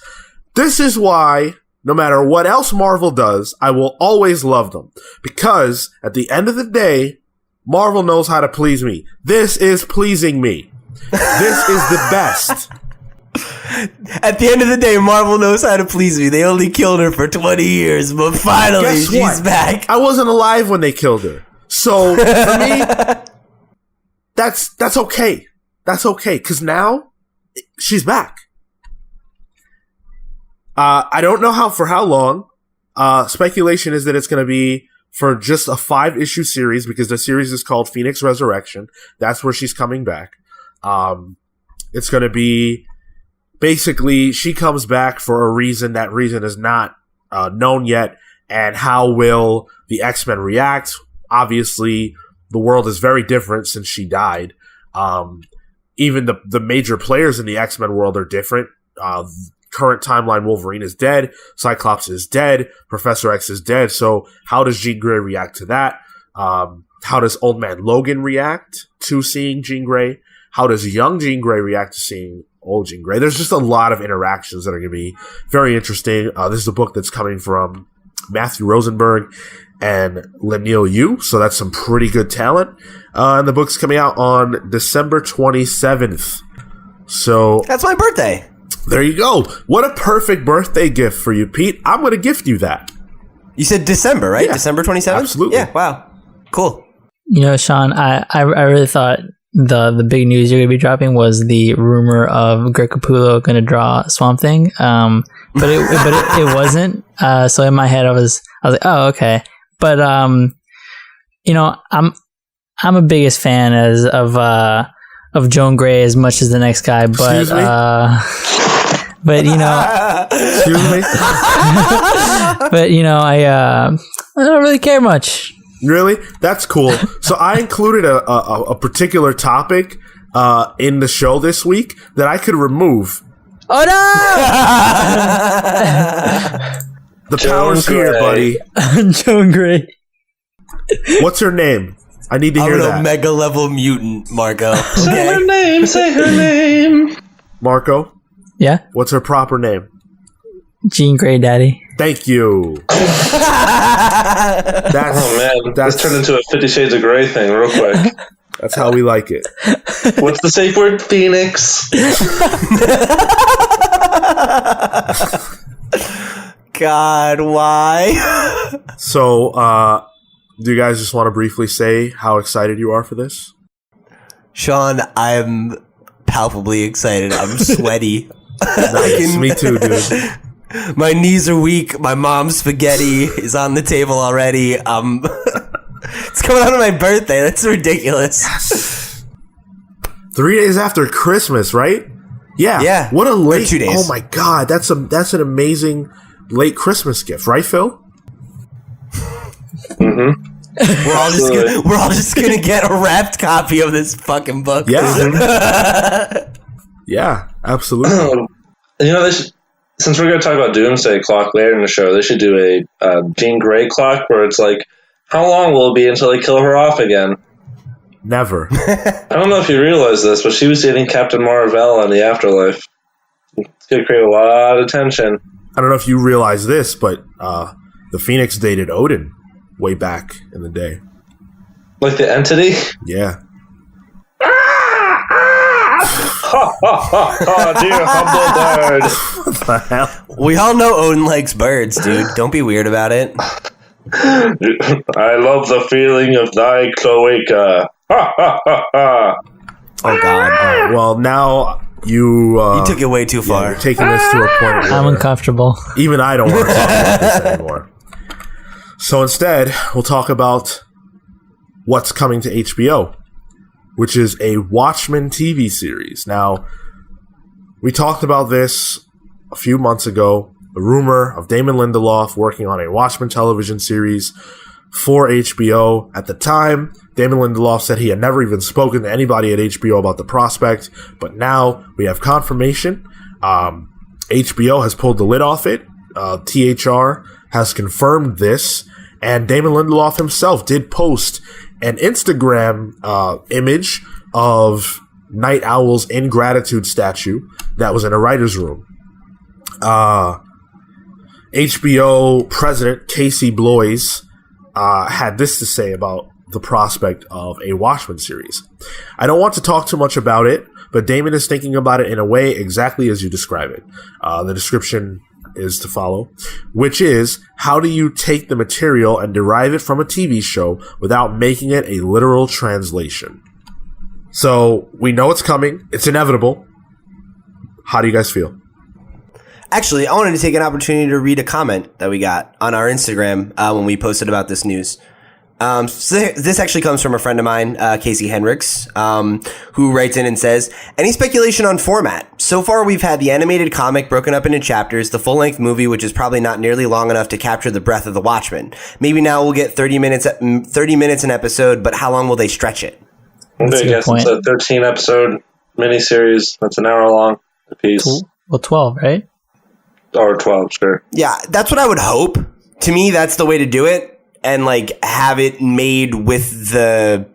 This is why, no matter what else Marvel does, I will always love them. Because, at the end of the day, Marvel knows how to please me. This is pleasing me. This is the best. At the end of the day, Marvel knows how to please me. They only killed her for 20 years, but finally Guess she's what? back. I wasn't alive when they killed her. So, for me, that's okay. That's okay, because now, she's back. I don't know for how long. Speculation is that it's going to be for just a 5-issue series, because the series is called Phoenix Resurrection. That's where she's coming back. It's going to be, basically, she comes back for a reason. That reason is not known yet. And how will the X-Men react? Obviously, the world is very different since she died. Even the major players in the X-Men world are different. Current timeline, Wolverine is dead, Cyclops is dead, Professor X is dead. So how does Jean Grey react to that? How does Old Man Logan react to seeing Jean Grey? How does young Jean Grey react to seeing old Jean Grey? There's just a lot of interactions that are going to be very interesting. This is a book that's coming from Matthew Rosenberg and Leinil Yu, so that's some pretty good talent. And the book's coming out on December 27th. So That's my birthday. there you go. What a perfect birthday gift for you, Pete. I'm going to gift you that. You said December, right? Yeah, December 27th? absolutely. Yeah, wow. Cool. Sean, I really thought the big news you're going to be dropping was the rumor of Greg Capullo going to draw Swamp Thing. But it wasn't. So in my head, I was like, oh, okay. But, I'm a biggest fan of Joan Grey as much as the next guy, but Excuse me? but Excuse me? but I don't really care much. Really? That's cool. So I included a particular topic in the show this week that I could remove. Oh The power's here, buddy. no! Joan Grey. What's her name? I need to hear I'm an that. Omega level mutant, Marco. Say her Okay? name, say her name. Marco, Yeah, what's her proper name? Jean Grey, Daddy. Thank you. Oh man, this turned into a 50 Shades of Grey thing real quick. That's how we like it. What's the safe word? Phoenix. God, why? So, do you guys just want to briefly say how excited you are for this? Sean, I'm palpably excited. I'm sweaty. Nice. Me too, dude. My knees are weak. My mom's spaghetti is on the table already. It's coming out on my birthday. That's ridiculous. 3 days after Christmas, right? Yeah. Yeah. What a late. 2 days. Oh my God, that's an amazing late Christmas gift, right, Phil? Mm-hmm. We're all just gonna get a wrapped copy of this fucking book. Yeah. Yeah, absolutely. Since we're going to talk about Doomsday Clock later in the show, they should do a Jean Grey clock where it's like, how long will it be until they kill her off again? Never. I don't know if you realize this, but she was dating Captain Marvel in the afterlife. It's going to create a lot of tension. I don't know if you realize this, but the Phoenix dated Odin way back in the day. Like the entity? Yeah. Dear humble bird. What the hell? We all know Odin likes birds, dude. Don't be weird about it. I love the feeling of thy cloaca. Oh, God. Well, now you You took it way too far. you're taking this to a point where I'm uncomfortable. even I don't want to talk about this anymore. So instead, we'll talk about what's coming to HBO, which is a Watchmen TV series. Now, we talked about this a few months ago. The rumor of Damon Lindelof working on a Watchmen television series for HBO. At the time, Damon Lindelof said he had never even spoken to anybody at HBO about the prospect, but now we have confirmation. HBO has pulled the lid off it. THR has confirmed this, and Damon Lindelof himself did post an Instagram image of Night Owl's ingratitude statue that was in a writer's room. HBO president Casey Bloys had this to say about the prospect of a Watchmen series. I don't want to talk too much about it, but Damon is thinking about it in a way exactly as you describe it. The description is to follow, which is, how do you take the material and derive it from a TV show without making it a literal translation? So we know it's coming. It's inevitable. How do you guys feel? Actually, I wanted to take an opportunity to read a comment that we got on our Instagram when we posted about this news. So this actually comes from a friend of mine, Casey Henricks, who writes in and says, any speculation on format? So far, we've had the animated comic broken up into chapters, the full-length movie, which is probably not nearly long enough to capture the breadth of the Watchmen. Maybe now we'll get 30 minutes an episode, but how long will they stretch it? I guess it's a 13-episode miniseries that's an hour long a piece. Well, 12, right? Or 12, sure. Yeah, that's what I would hope. To me, that's the way to do it. And like have it made with the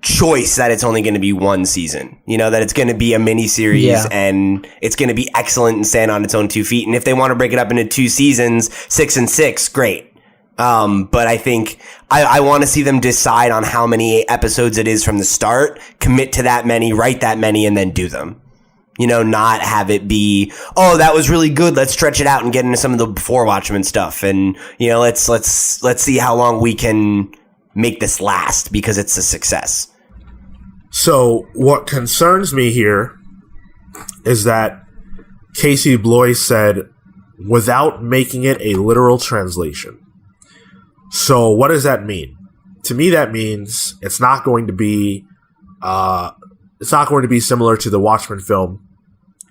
choice that it's only going to be one season, you know, that it's going to be a mini series and it's going to be excellent and stand on its own 2 feet. And if they want to break it up into 2 seasons, 6 and 6, great. But I think I want to see them decide on how many episodes it is from the start, commit to that many, write that many, and then do them. You know, not have it be, oh, that was really good. Let's stretch it out and get into some of the before Watchmen stuff. And, you know, let's see how long we can make this last because it's a success. So what concerns me here is that Casey Bloys said, without making it a literal translation. So what does that mean? To me, that means it's not going to be similar to the Watchmen film,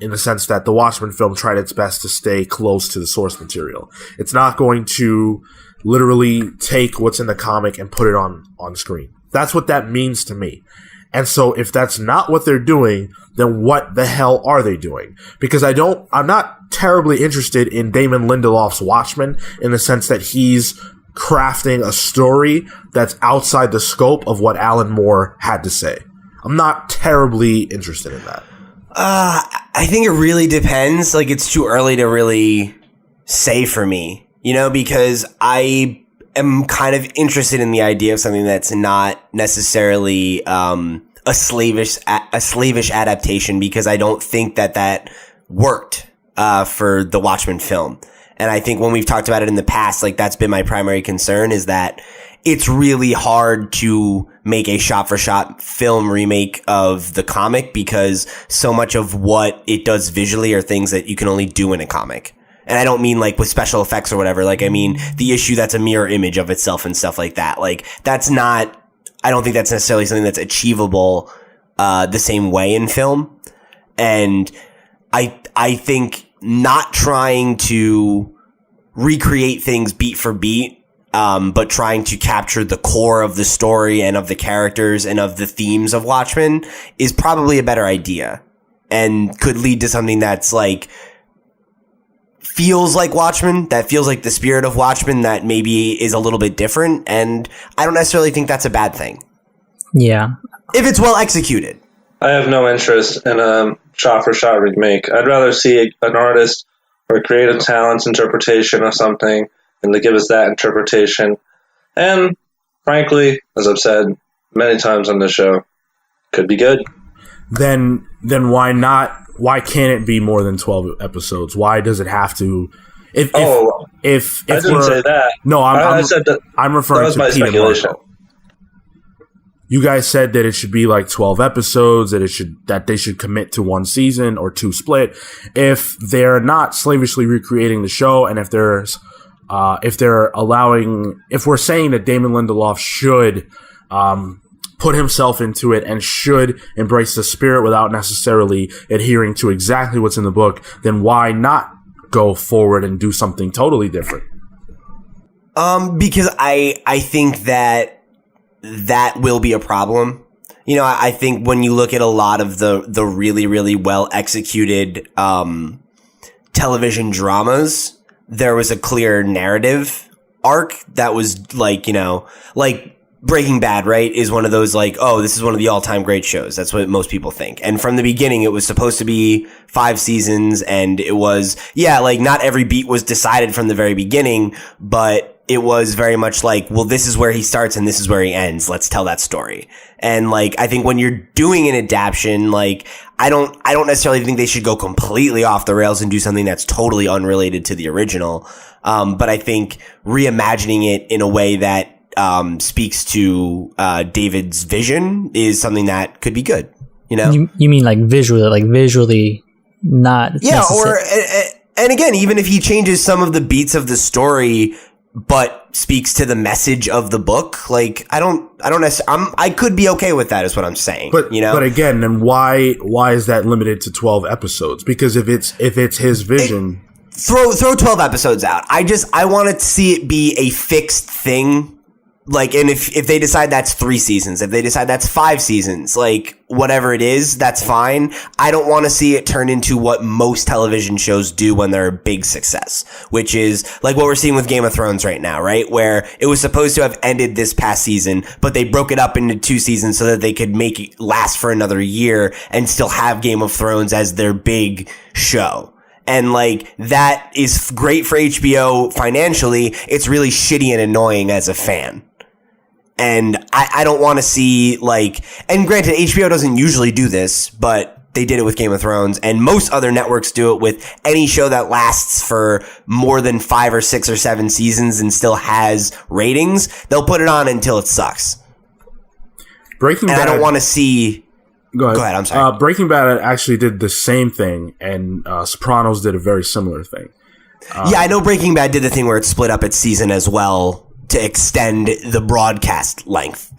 in the sense that the Watchmen film tried its best to stay close to the source material. It's not going to literally take what's in the comic and put it on screen. That's what that means to me. And so if that's not what they're doing, then what the hell are they doing? Because I'm not terribly interested in Damon Lindelof's Watchmen in the sense that he's crafting a story that's outside the scope of what Alan Moore had to say. I'm not terribly interested in that. I think it really depends. Like, it's too early to really say for me, you know, because I am kind of interested in the idea of something that's not necessarily a slavish adaptation, because I don't think that worked for the Watchmen film. And I think when we've talked about it in the past, like, that's been my primary concern, is that it's really hard to make a shot-for-shot film remake of the comic because so much of what it does visually are things that you can only do in a comic. And I don't mean like with special effects or whatever. Like, I mean the issue that's a mirror image of itself and stuff like that. Like, I don't think that's necessarily something that's achievable the same way in film. And I think not trying to recreate things beat for beat, but trying to capture the core of the story and of the characters and of the themes of Watchmen is probably a better idea, and could lead to something that's like, feels like Watchmen, that feels like the spirit of Watchmen, that maybe is a little bit different. And I don't necessarily think that's a bad thing. Yeah. If it's well executed. I have no interest in a shot-for-shot remake. I'd rather see an artist or a creative talent's interpretation of something and to give us that interpretation. And frankly, as I've said many times on this show, could be good. then why not? Why can't it be more than 12 episodes? Why does it have to? If I didn't say that. No, I said that. I'm referring That was to my Pete and speculation. Marco. You guys said that it should be like 12 episodes, that they should commit to one season or two split. If they're not slavishly recreating the show, and if we're saying that Damon Lindelof should put himself into it and should embrace the spirit without necessarily adhering to exactly what's in the book, then why not go forward and do something totally different? Because I think that will be a problem. You know, I think when you look at a lot of the really, really well executed television dramas, there was a clear narrative arc that was like, you know, like Breaking Bad, right, is one of those like, oh, this is one of the all-time great shows. That's what most people think. And from the beginning, it was supposed to be 5 seasons, and it was, yeah, like not every beat was decided from the very beginning, but it was very much like, well, this is where he starts and this is where he ends. Let's tell that story. And like, I think when you're doing an adaptation, like, I don't necessarily think they should go completely off the rails and do something that's totally unrelated to the original. But I think reimagining it in a way that speaks to David's vision is something that could be good. You know, you mean like visually, not or and again, even if he changes some of the beats of the story, but speaks to the message of the book, like I could be okay with that, is what I'm saying. But you know, but again, then why is that limited to 12 episodes? Because if it's his vision. Throw 12 episodes out. I want to see it be a fixed thing. Like, and if they decide that's 3 seasons, if they decide that's 5 seasons, like whatever it is, that's fine. I don't want to see it turn into what most television shows do when they're a big success, which is like what we're seeing with Game of Thrones right now, right? Where it was supposed to have ended this past season, but they broke it up into 2 seasons so that they could make it last for another year and still have Game of Thrones as their big show. And like, that is great for HBO financially. It's really shitty and annoying as a fan. And I don't want to see like, and granted, HBO doesn't usually do this, but they did it with Game of Thrones, and most other networks do it with any show that lasts for more than 5 or 6 or 7 seasons and still has ratings. They'll put it on until it sucks. Breaking Bad. I don't want to see. Go ahead. I'm sorry. Breaking Bad actually did the same thing, and Sopranos did a very similar thing. Yeah, I know Breaking Bad did the thing where it split up its season as well to extend the broadcast length.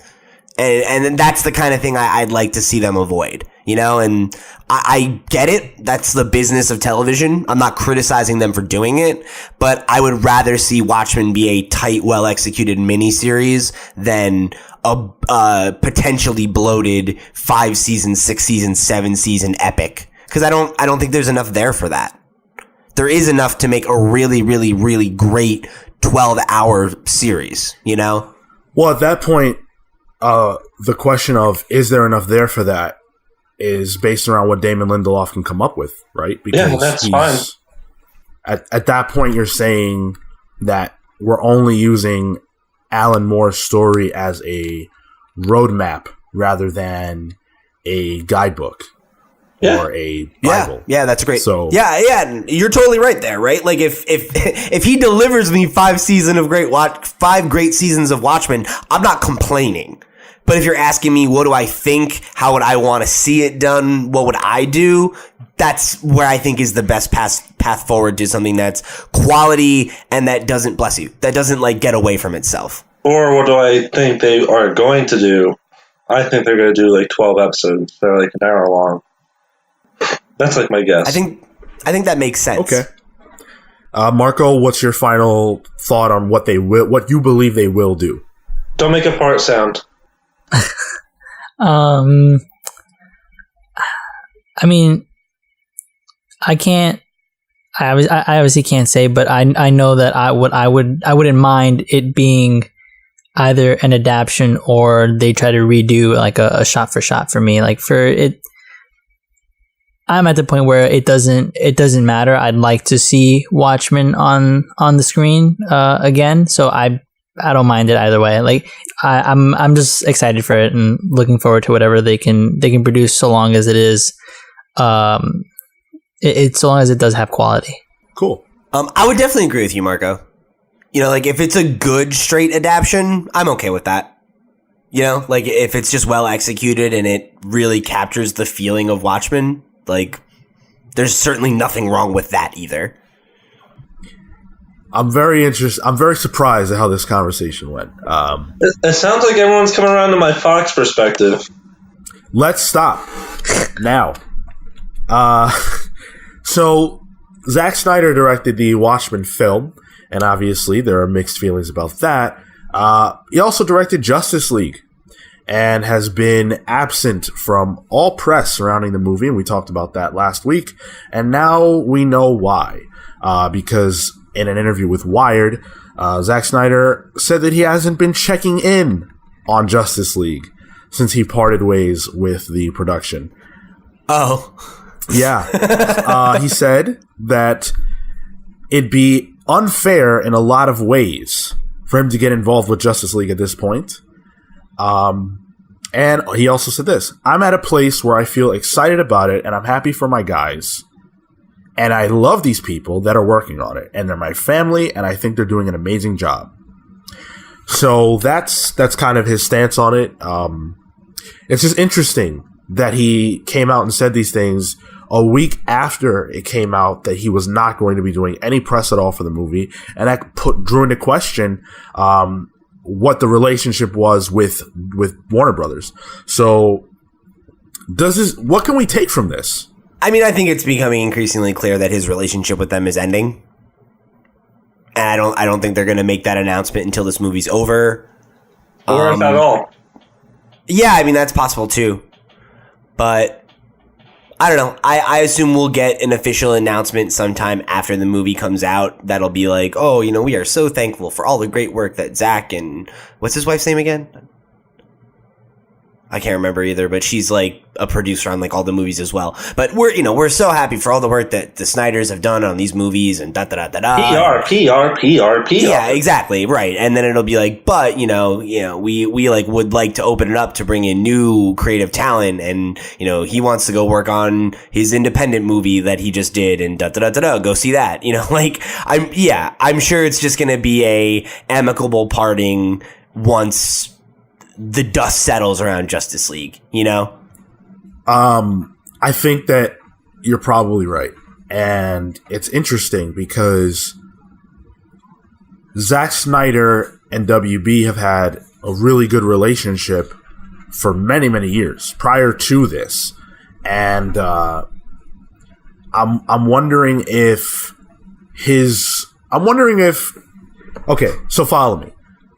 And that's the kind of thing I'd like to see them avoid, you know? And I get it. That's the business of television. I'm not criticizing them for doing it, but I would rather see Watchmen be a tight, well-executed miniseries than a potentially bloated 5 season, 6 season, 7 season epic. Cause I don't think there's enough there for that. There is enough to make a really, really, really great 12-hour series, you know? Well, at that point, the question of is there enough there for that is based around what Damon Lindelof can come up with, right? Because yeah, that's fine. At that point, you're saying that we're only using Alan Moore's story as a roadmap rather than a guidebook. Yeah. Or a Bible. Yeah, that's great. So yeah, you're totally right there, right? Like if he delivers me 5 great seasons of Watchmen, I'm not complaining. But if you're asking me, what do I think? How would I want to see it done? What would I do? That's where I think is the best path forward to something that's quality and that doesn't, bless you, that doesn't like get away from itself. Or what do I think they are going to do? I think they're going to do like 12 episodes. They're like an hour long. That's like my guess. I think that makes sense. Okay. Marco, what's your final thought on what you believe they will do? Don't make a fart sound. I mean, I can't. I obviously can't say, but I know that I wouldn't mind it being either an adaptation or they try to redo like a shot for shot for me. Like for it, I'm at the point where it doesn't matter. I'd like to see Watchmen on the screen again. So I I don't mind it either way. Like I'm just excited for it and looking forward to whatever they can produce, so long as it is, it's so long as it does have quality. Cool. I would definitely agree with you, Marco. You know, like if it's a good straight adaptation, I'm okay with that. You know, like if it's just well executed and it really captures the feeling of Watchmen, like there's certainly nothing wrong with that either. I'm very surprised at how this conversation went. It sounds like everyone's coming around to my Fox perspective. Let's stop now. So Zack Snyder directed the Watchmen film, and obviously there are mixed feelings about that. He also directed Justice League and has been absent from all press surrounding the movie, and we talked about that last week. And now we know why. Because in an interview with Wired, Zack Snyder said that he hasn't been checking in on Justice League since he parted ways with the production. Oh. Yeah. He said that it'd be unfair in a lot of ways for him to get involved with Justice League at this point. And he also said this: I'm at a place where I feel excited about it and I'm happy for my guys. And I love these people that are working on it, and they're my family, and I think they're doing an amazing job. So that's kind of his stance on it. It's just interesting that he came out and said these things a week after it came out that he was not going to be doing any press at all for the movie, and that drew into question what the relationship was with Warner Brothers. So what can we take from this? I mean, I think it's becoming increasingly clear that his relationship with them is ending. And I don't think they're going to make that announcement until this movie's over. Or if at all. Yeah, I mean, that's possible too. But I don't know. I assume we'll get an official announcement sometime after the movie comes out. That'll be like, oh, you know, we are so thankful for all the great work that Zack and what's his wife's name again? I can't remember either, but she's like a producer on like all the movies as well. But we're so happy for all the work that the Snyders have done on these movies and PR. Yeah, exactly. Right. And then it'll be like, but we like would like to open it up to bring in new creative talent, and he wants to go work on his independent movie that he just did, and go see that. I'm sure it's just gonna be a amicable parting once the dust settles around Justice League, I think that you're probably right. And it's interesting because Zack Snyder and WB have had a really good relationship for many, many years prior to this. And I'm wondering if okay, so follow me.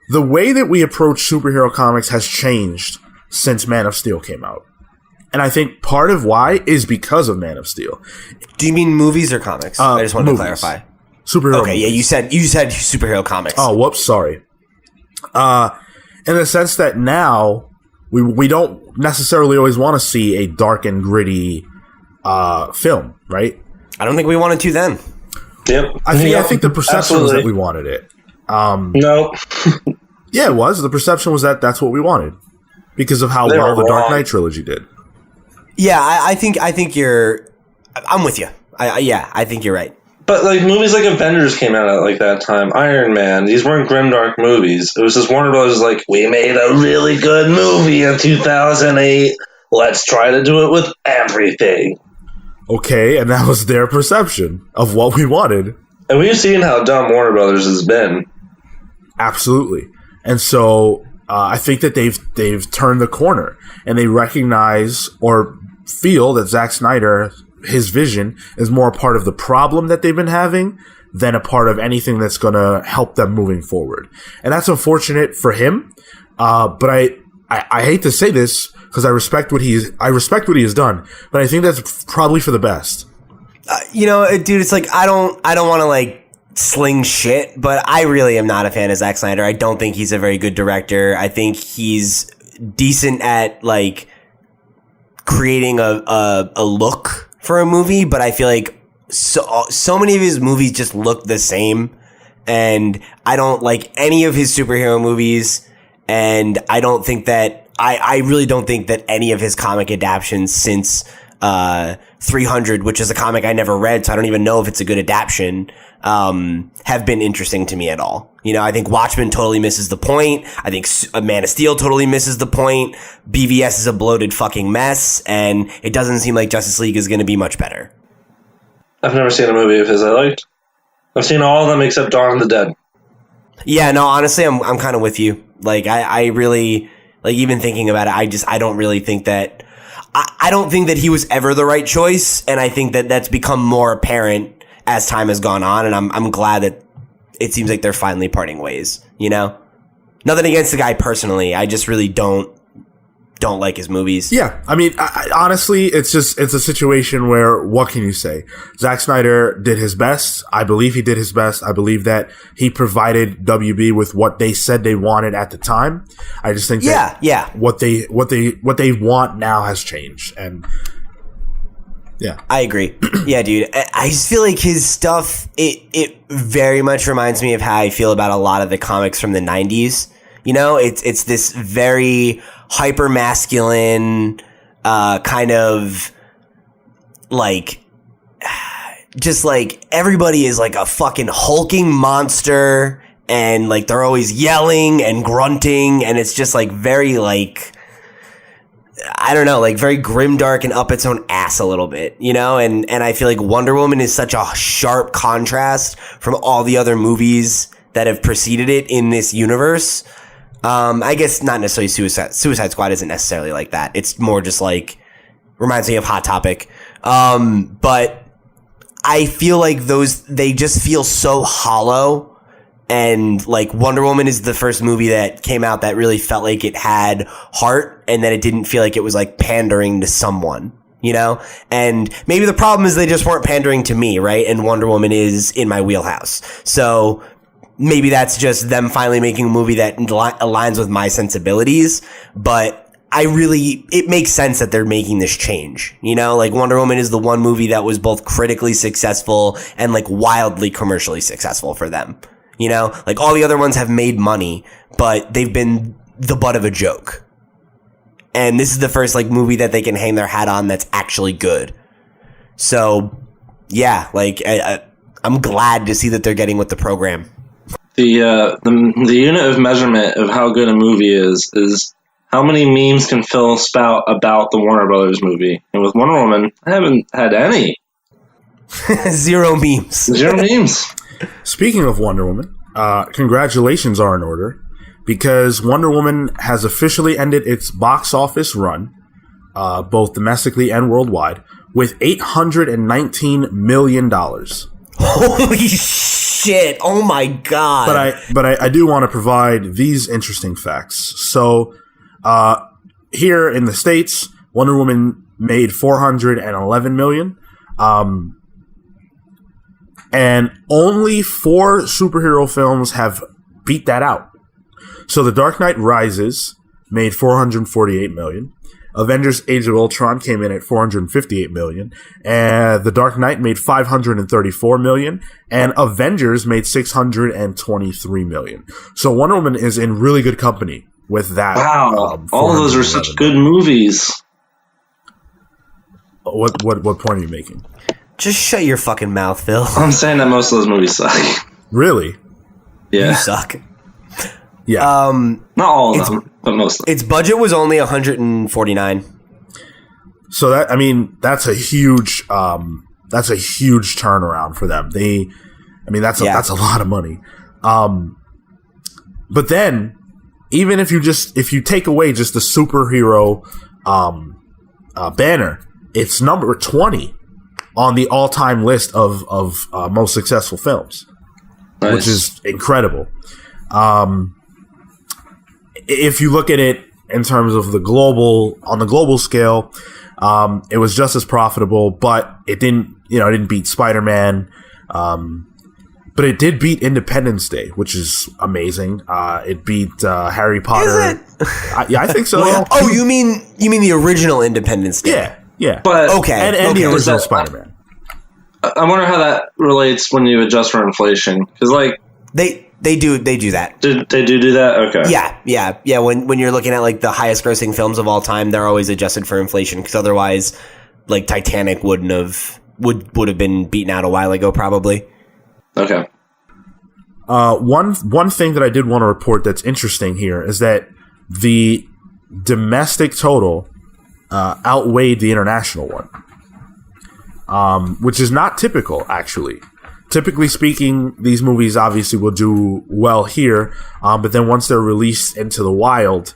The way that we approach superhero comics has changed since Man of Steel came out. And I think part of why is because of Man of Steel. Do you mean movies or comics? I just wanted to clarify. Superhero movies. Yeah, you said superhero comics. Oh, whoops, sorry. In the sense that now we don't necessarily always want to see a dark and gritty film, right? I don't think we wanted to then. Yep. I think the perception was that we wanted it. No. Yeah, it was. The perception was that that's what we wanted because of how well the Dark Knight trilogy did. Yeah, I think I'm with you. I think you're right. But like movies like Avengers came out at like that time, Iron Man, these weren't grimdark movies. It was just Warner Bros. Like, we made a really good movie in 2008. Let's try to do it with everything. Okay, and that was their perception of what we wanted. And we've seen how dumb Warner Brothers has been. Absolutely. And so I think that they've turned the corner and they recognize or feel that Zack Snyder, his vision, is more a part of the problem that they've been having than a part of anything that's going to help them moving forward. And that's unfortunate for him. But I hate to say this because I respect what he has done, but I think that's probably for the best. Dude, it's like I don't want to like sling shit, but I really am not a fan of Zack Snyder. I don't think he's a very good director. I think he's decent at like creating a look for a movie, but I feel like so many of his movies just look the same, and I don't like any of his superhero movies, and I don't think that I really don't think that any of his comic adaptions since 300, which is a comic I never read, so I don't even know if it's a good adaptation, have been interesting to me at all. You know, I think Watchmen totally misses the point. I think Man of Steel totally misses the point. BVS is a bloated fucking mess, and it doesn't seem like Justice League is going to be much better. I've never seen a movie of his I liked. I've seen all of them except Dawn of the Dead. Yeah, no, honestly, I'm kind of with you. Like, I really, like, even thinking about it, I don't really think that, I don't think that he was ever the right choice, and I think that that's become more apparent as time has gone on, and I'm glad that it seems like they're finally parting ways, you know? Nothing against the guy personally, I just really don't like his movies. Yeah, I mean, honestly, it's a situation where, what can you say? Zack Snyder did his best. I believe he did his best. I believe that he provided WB with what they said they wanted at the time. I just think that what they want now has changed, and yeah, I agree. Yeah, dude, I just feel like his stuff, it very much reminds me of how I feel about a lot of the comics from the 90s. You know, it's this very hyper masculine, kind of like, just like everybody is like a fucking hulking monster, and like they're always yelling and grunting, and it's just like very like, I don't know, like very grimdark and up its own ass a little bit, you know? And I feel like Wonder Woman is such a sharp contrast from all the other movies that have preceded it in this universe. I guess not necessarily Suicide Squad isn't necessarily like that. It's more just like, reminds me of Hot Topic. But I feel like they just feel so hollow. And like Wonder Woman is the first movie that came out that really felt like it had heart, and that it didn't feel like it was like pandering to someone, you know? And maybe the problem is they just weren't pandering to me, right? And Wonder Woman is in my wheelhouse. So maybe that's just them finally making a movie that aligns with my sensibilities, but it makes sense that they're making this change, you know? Like Wonder Woman is the one movie that was both critically successful and like wildly commercially successful for them, you know? Like all the other ones have made money, but they've been the butt of a joke. And this is the first like movie that they can hang their hat on that's actually good. So yeah, like I'm glad to see that they're getting with the program. The unit of measurement of how good a movie is how many memes can Phil spout about the Warner Brothers movie. And with Wonder Woman, I haven't had any. Zero memes. Zero memes. Speaking of Wonder Woman, congratulations are in order, because Wonder Woman has officially ended its box office run, both domestically and worldwide, with $819 million. Holy shit! Oh my god! But I do want to provide these interesting facts. So, here in the States, Wonder Woman made $411 million, and only 4 superhero films have beat that out. So, The Dark Knight Rises made $448 million. Avengers Age of Ultron came in at $458 million, and The Dark Knight made $534 million, and Avengers made $623 million. So Wonder Woman is in really good company with that. Wow, all of those are such good movies. What point are you making? Just shut your fucking mouth, Phil. I'm saying that most of those movies suck. Really? Yeah. You suck. Yeah. Not all of them, but most of them. Its budget was only $149. So that's a huge turnaround for them. That's a lot of money. But then, even if you take away just the superhero banner, it's number 20 on the all-time list of most successful films, nice. Which is incredible. If you look at it in terms of the global scale, it was just as profitable, but it didn't beat Spider-Man. But it did beat Independence Day, which is amazing. It beat Harry Potter. Is it? Yeah, I think so. Oh, you mean the original Independence Day? Yeah. But and the original Spider-Man. I wonder how that relates when you adjust for inflation, because like They do that. They do that? Okay. Yeah. When you're looking at like the highest grossing films of all time, they're always adjusted for inflation because otherwise, like Titanic would have been beaten out a while ago, probably. Okay. One thing that I did want to report that's interesting here is that the domestic total outweighed the international one, which is not typical, actually. Typically speaking, these movies obviously will do well here, but then once they're released into the wild,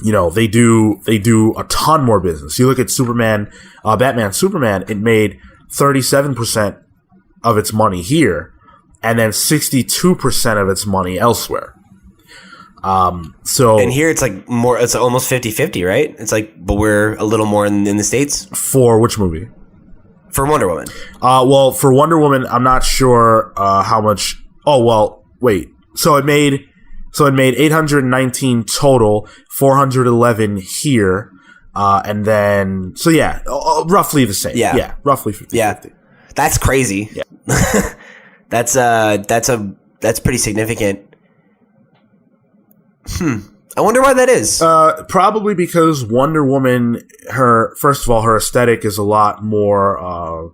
they do a ton more business. You look at Batman, Superman, it made 37% of its money here, and then 62% of its money elsewhere. And here it's like more, it's almost 50-50, right? It's like, but we're a little more in the States. For which movie? For Wonder Woman. Well, for Wonder Woman, I'm not sure how much. Oh, well, wait. So it made 819 total, 411 here, and then roughly the same. Yeah, roughly 50. Yeah, that's crazy. Yeah, that's pretty significant. I wonder why that is. Probably because Wonder Woman, her aesthetic is a lot more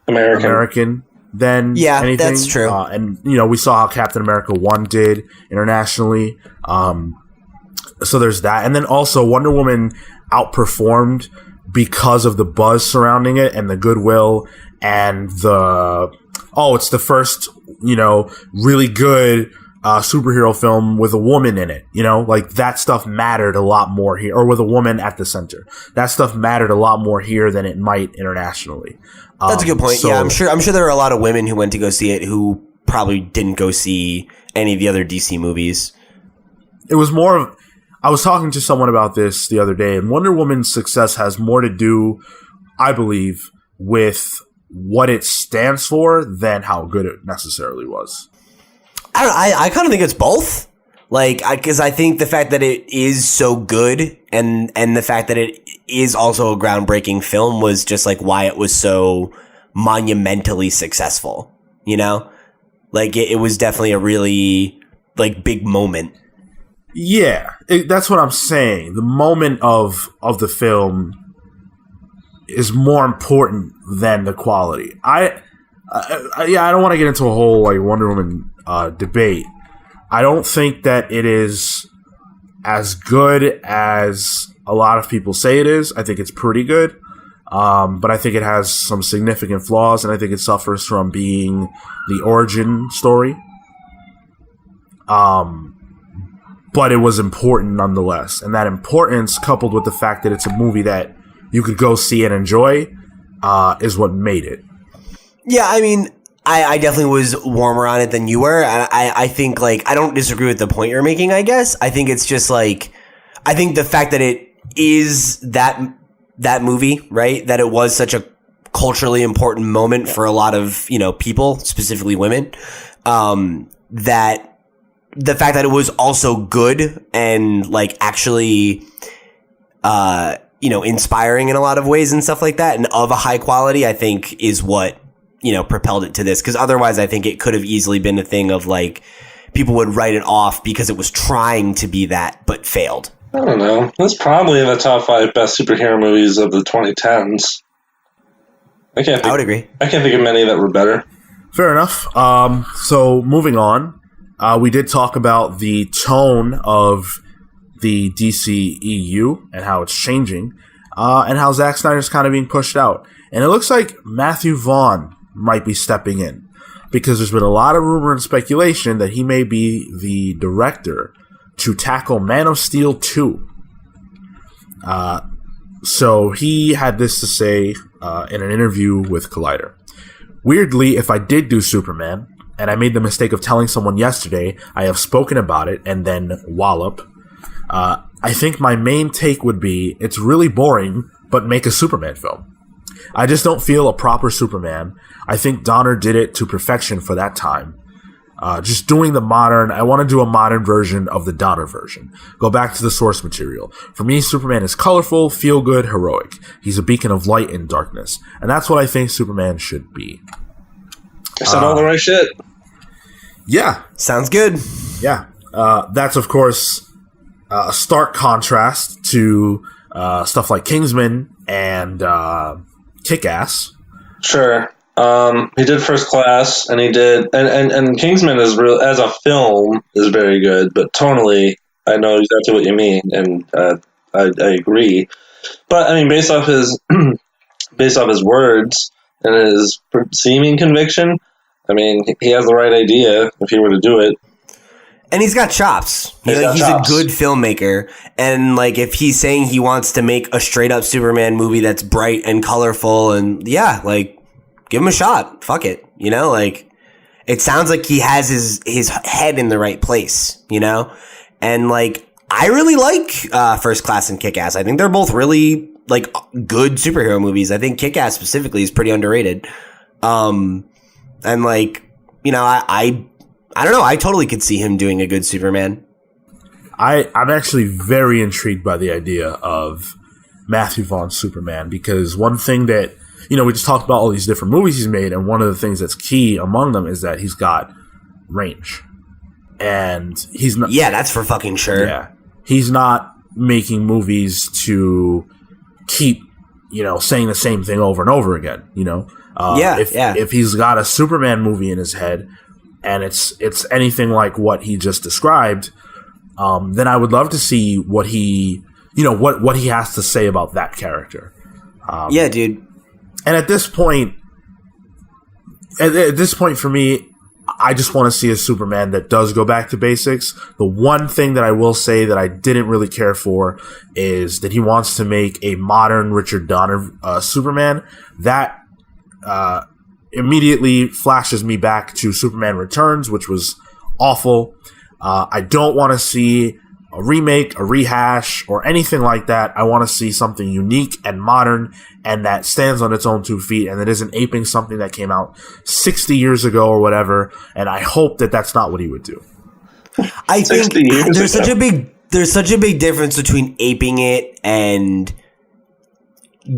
American than anything. That's true. And we saw how Captain America 1 did internationally. So there's that, and then also Wonder Woman outperformed because of the buzz surrounding it and the goodwill and it's the first really good superhero film with a woman in it, like that stuff mattered a lot more here, or with a woman at the center. That stuff mattered a lot more here than it might internationally. That's a good point. Yeah, I'm sure there are a lot of women who went to go see it who probably didn't go see any of the other DC movies. It was more of, I was talking to someone about this the other day, and Wonder Woman's success has more to do, I believe, with what it stands for than how good it necessarily was. I kind of think it's both. Like, because I think the fact that it is so good and the fact that it is also a groundbreaking film was just like why it was so monumentally successful, Like, it was definitely a really, like, big moment. Yeah, that's what I'm saying. The moment of the film is more important than the quality. I don't want to get into a whole, like, Wonder Woman debate. I don't think that it is as good as a lot of people say it is. I think it's pretty good, but I think it has some significant flaws, and I think it suffers from being the origin story. But it was important nonetheless, and that importance, coupled with the fact that it's a movie that you could go see and enjoy, is what made it. Yeah, I mean, I definitely was warmer on it than you were. I think, like, I don't disagree with the point you're making, I guess. I think it's just, like, I think the fact that it is that movie, right? That it was such a culturally important moment for a lot of, people, specifically women, that the fact that it was also good and, like, actually, inspiring in a lot of ways and stuff like that, and of a high quality, I think is what, propelled it to this. Because otherwise, I think it could have easily been a thing of, like, people would write it off because it was trying to be that, but failed. I don't know. That's probably in the top 5 best superhero movies of the 2010s. I would agree. I can't think of many that were better. Fair enough. So moving on, we did talk about the tone of the DCEU and how it's changing, and how Zack Snyder's kind of being pushed out. And it looks like Matthew Vaugn might be stepping in, because there's been a lot of rumor and speculation that he may be the director to tackle Man of Steel 2. So he had this to say in an interview with Collider. Weirdly, if I did do Superman, and I made the mistake of telling someone yesterday, I have spoken about it, and then wallop, I think my main take would be, it's really boring, but make a Superman film. I just don't feel a proper Superman. I think Donner did it to perfection for that time. Just doing the modern, I want to do a modern version of the Donner version. Go back to the source material. For me, Superman is colorful, feel-good, heroic. He's a beacon of light in darkness. And that's what I think Superman should be. I said all the right shit. Yeah. Sounds good. Yeah. That's, of course, a stark contrast to stuff like Kingsman and Kick-Ass. Sure. He did First Class, and he did, and Kingsman is real as a film is very good, but tonally, I know exactly what you mean, and I agree. But I mean, based off his words and his seeming conviction, I mean, he has the right idea if he were to do it. And he's got chops. He's a good filmmaker. And like, if he's saying he wants to make a straight up Superman movie that's bright and colorful, and yeah, like, give him a shot. Fuck it. You know, like, it sounds like he has his head in the right place, you know? And like, I really like First Class and Kick-Ass. I think they're both really like good superhero movies. I think Kick-Ass specifically is pretty underrated. And like, you know, I don't know. I totally could see him doing a good Superman. I'm actually very intrigued by the idea of Matthew Vaughn's Superman, because one thing that, you know, we just talked about all these different movies he's made, and one of the things that's key among them is that he's got range. And he's not. Yeah, that's for fucking sure. Yeah. He's not making movies to keep, you know, saying the same thing over and over again, you know? If he's got a Superman movie in his head, and it's anything like what he just described, then I would love to see what he, you know, what he has to say about that character. Yeah, dude. And at this point for me, I just want to see a Superman that does go back to basics. The one thing that I will say that I didn't really care for is that he wants to make a modern Richard Donner Superman. That immediately flashes me back to Superman Returns, which was awful. I don't want to see a remake, a rehash, or anything like that. I want to see something unique and modern and that stands on its own 2 feet and that isn't aping something that came out 60 years ago or whatever. And I hope that that's not what he would do. I think there's such a big difference between aping it and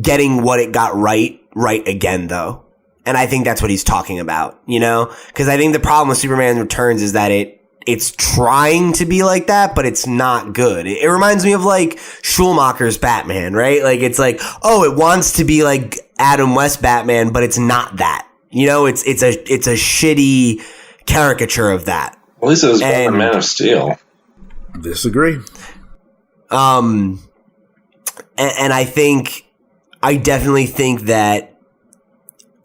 getting what it got right again, though. And I think that's what he's talking about, you know? Because I think the problem with Superman Returns is that it's trying to be like that, but it's not good. It reminds me of like Schumacher's Batman, right? Like, it's like, oh, it wants to be like Adam West Batman, but it's not that. You know, it's a shitty caricature of that. At least it was better than Man of Steel. Disagree. And I definitely think that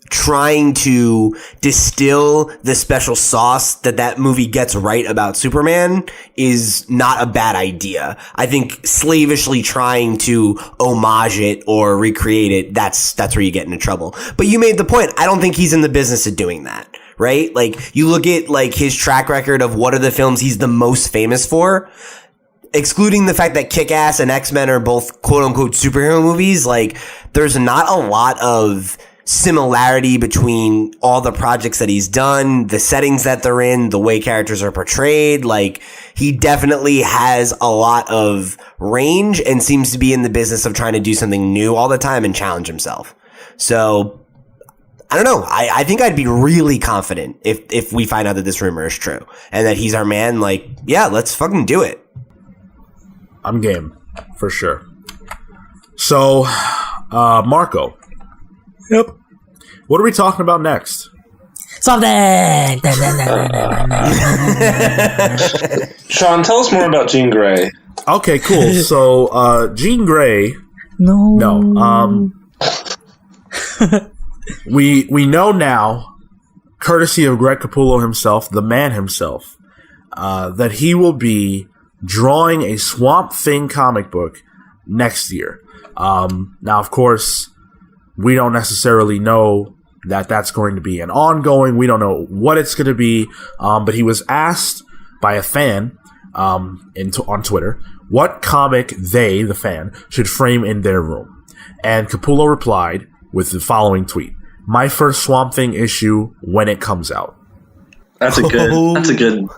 trying to distill the special sauce that movie gets right about Superman is not a bad idea. I think slavishly trying to homage it or recreate it, that's where you get into trouble. But you made the point. I don't think he's in the business of doing that, right? Like, you look at like his track record of what are the films he's the most famous for, excluding the fact that Kick-Ass and X-Men are both quote unquote superhero movies. Like, there's not a lot of similarity between all the projects that he's done, the settings that they're in, the way characters are portrayed. Like, he definitely has a lot of range and seems to be in the business of trying to do something new all the time and challenge himself. So, I don't know. I think I'd be really confident if we find out that this rumor is true and that he's our man. Like, yeah, let's fucking do it. I'm game, for sure. So, Marco. Yep. What are we talking about next? Something! Sean, tell us more about Jean Grey. Okay, cool. So, Jean Grey... No. We know now, courtesy of Greg Capullo himself, the man himself, that he will be drawing a Swamp Thing comic book next year. Now, of course, we don't necessarily know that that's going to be an ongoing. We don't know what it's going to be. But he was asked by a fan on Twitter what comic they, the fan, should frame in their room. And Capullo replied with the following tweet: "My first Swamp Thing issue when it comes out." That's a good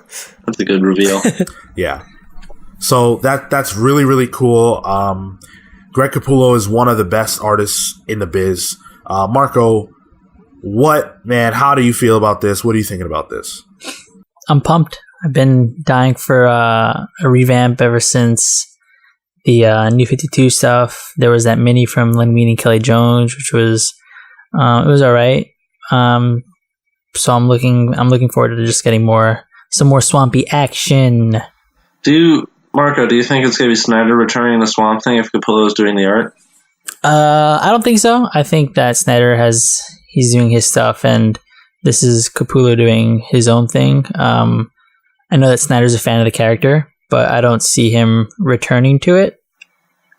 reveal. Yeah. So that's really, really cool. Greg Capullo is one of the best artists in the biz. Marco, how do you feel about this? What are you thinking about this? I'm pumped. I've been dying for a revamp ever since the New 52 stuff. There was that mini from Len Wein and Kelly Jones, which was it was all right. So I'm looking forward to just getting some more swampy action. Marco, do you think it's going to be Snyder returning the Swamp Thing if Capullo is doing the art? I don't think so. I think that Snyder he's doing his stuff, and this is Capullo doing his own thing. I know that Snyder's a fan of the character, but I don't see him returning to it.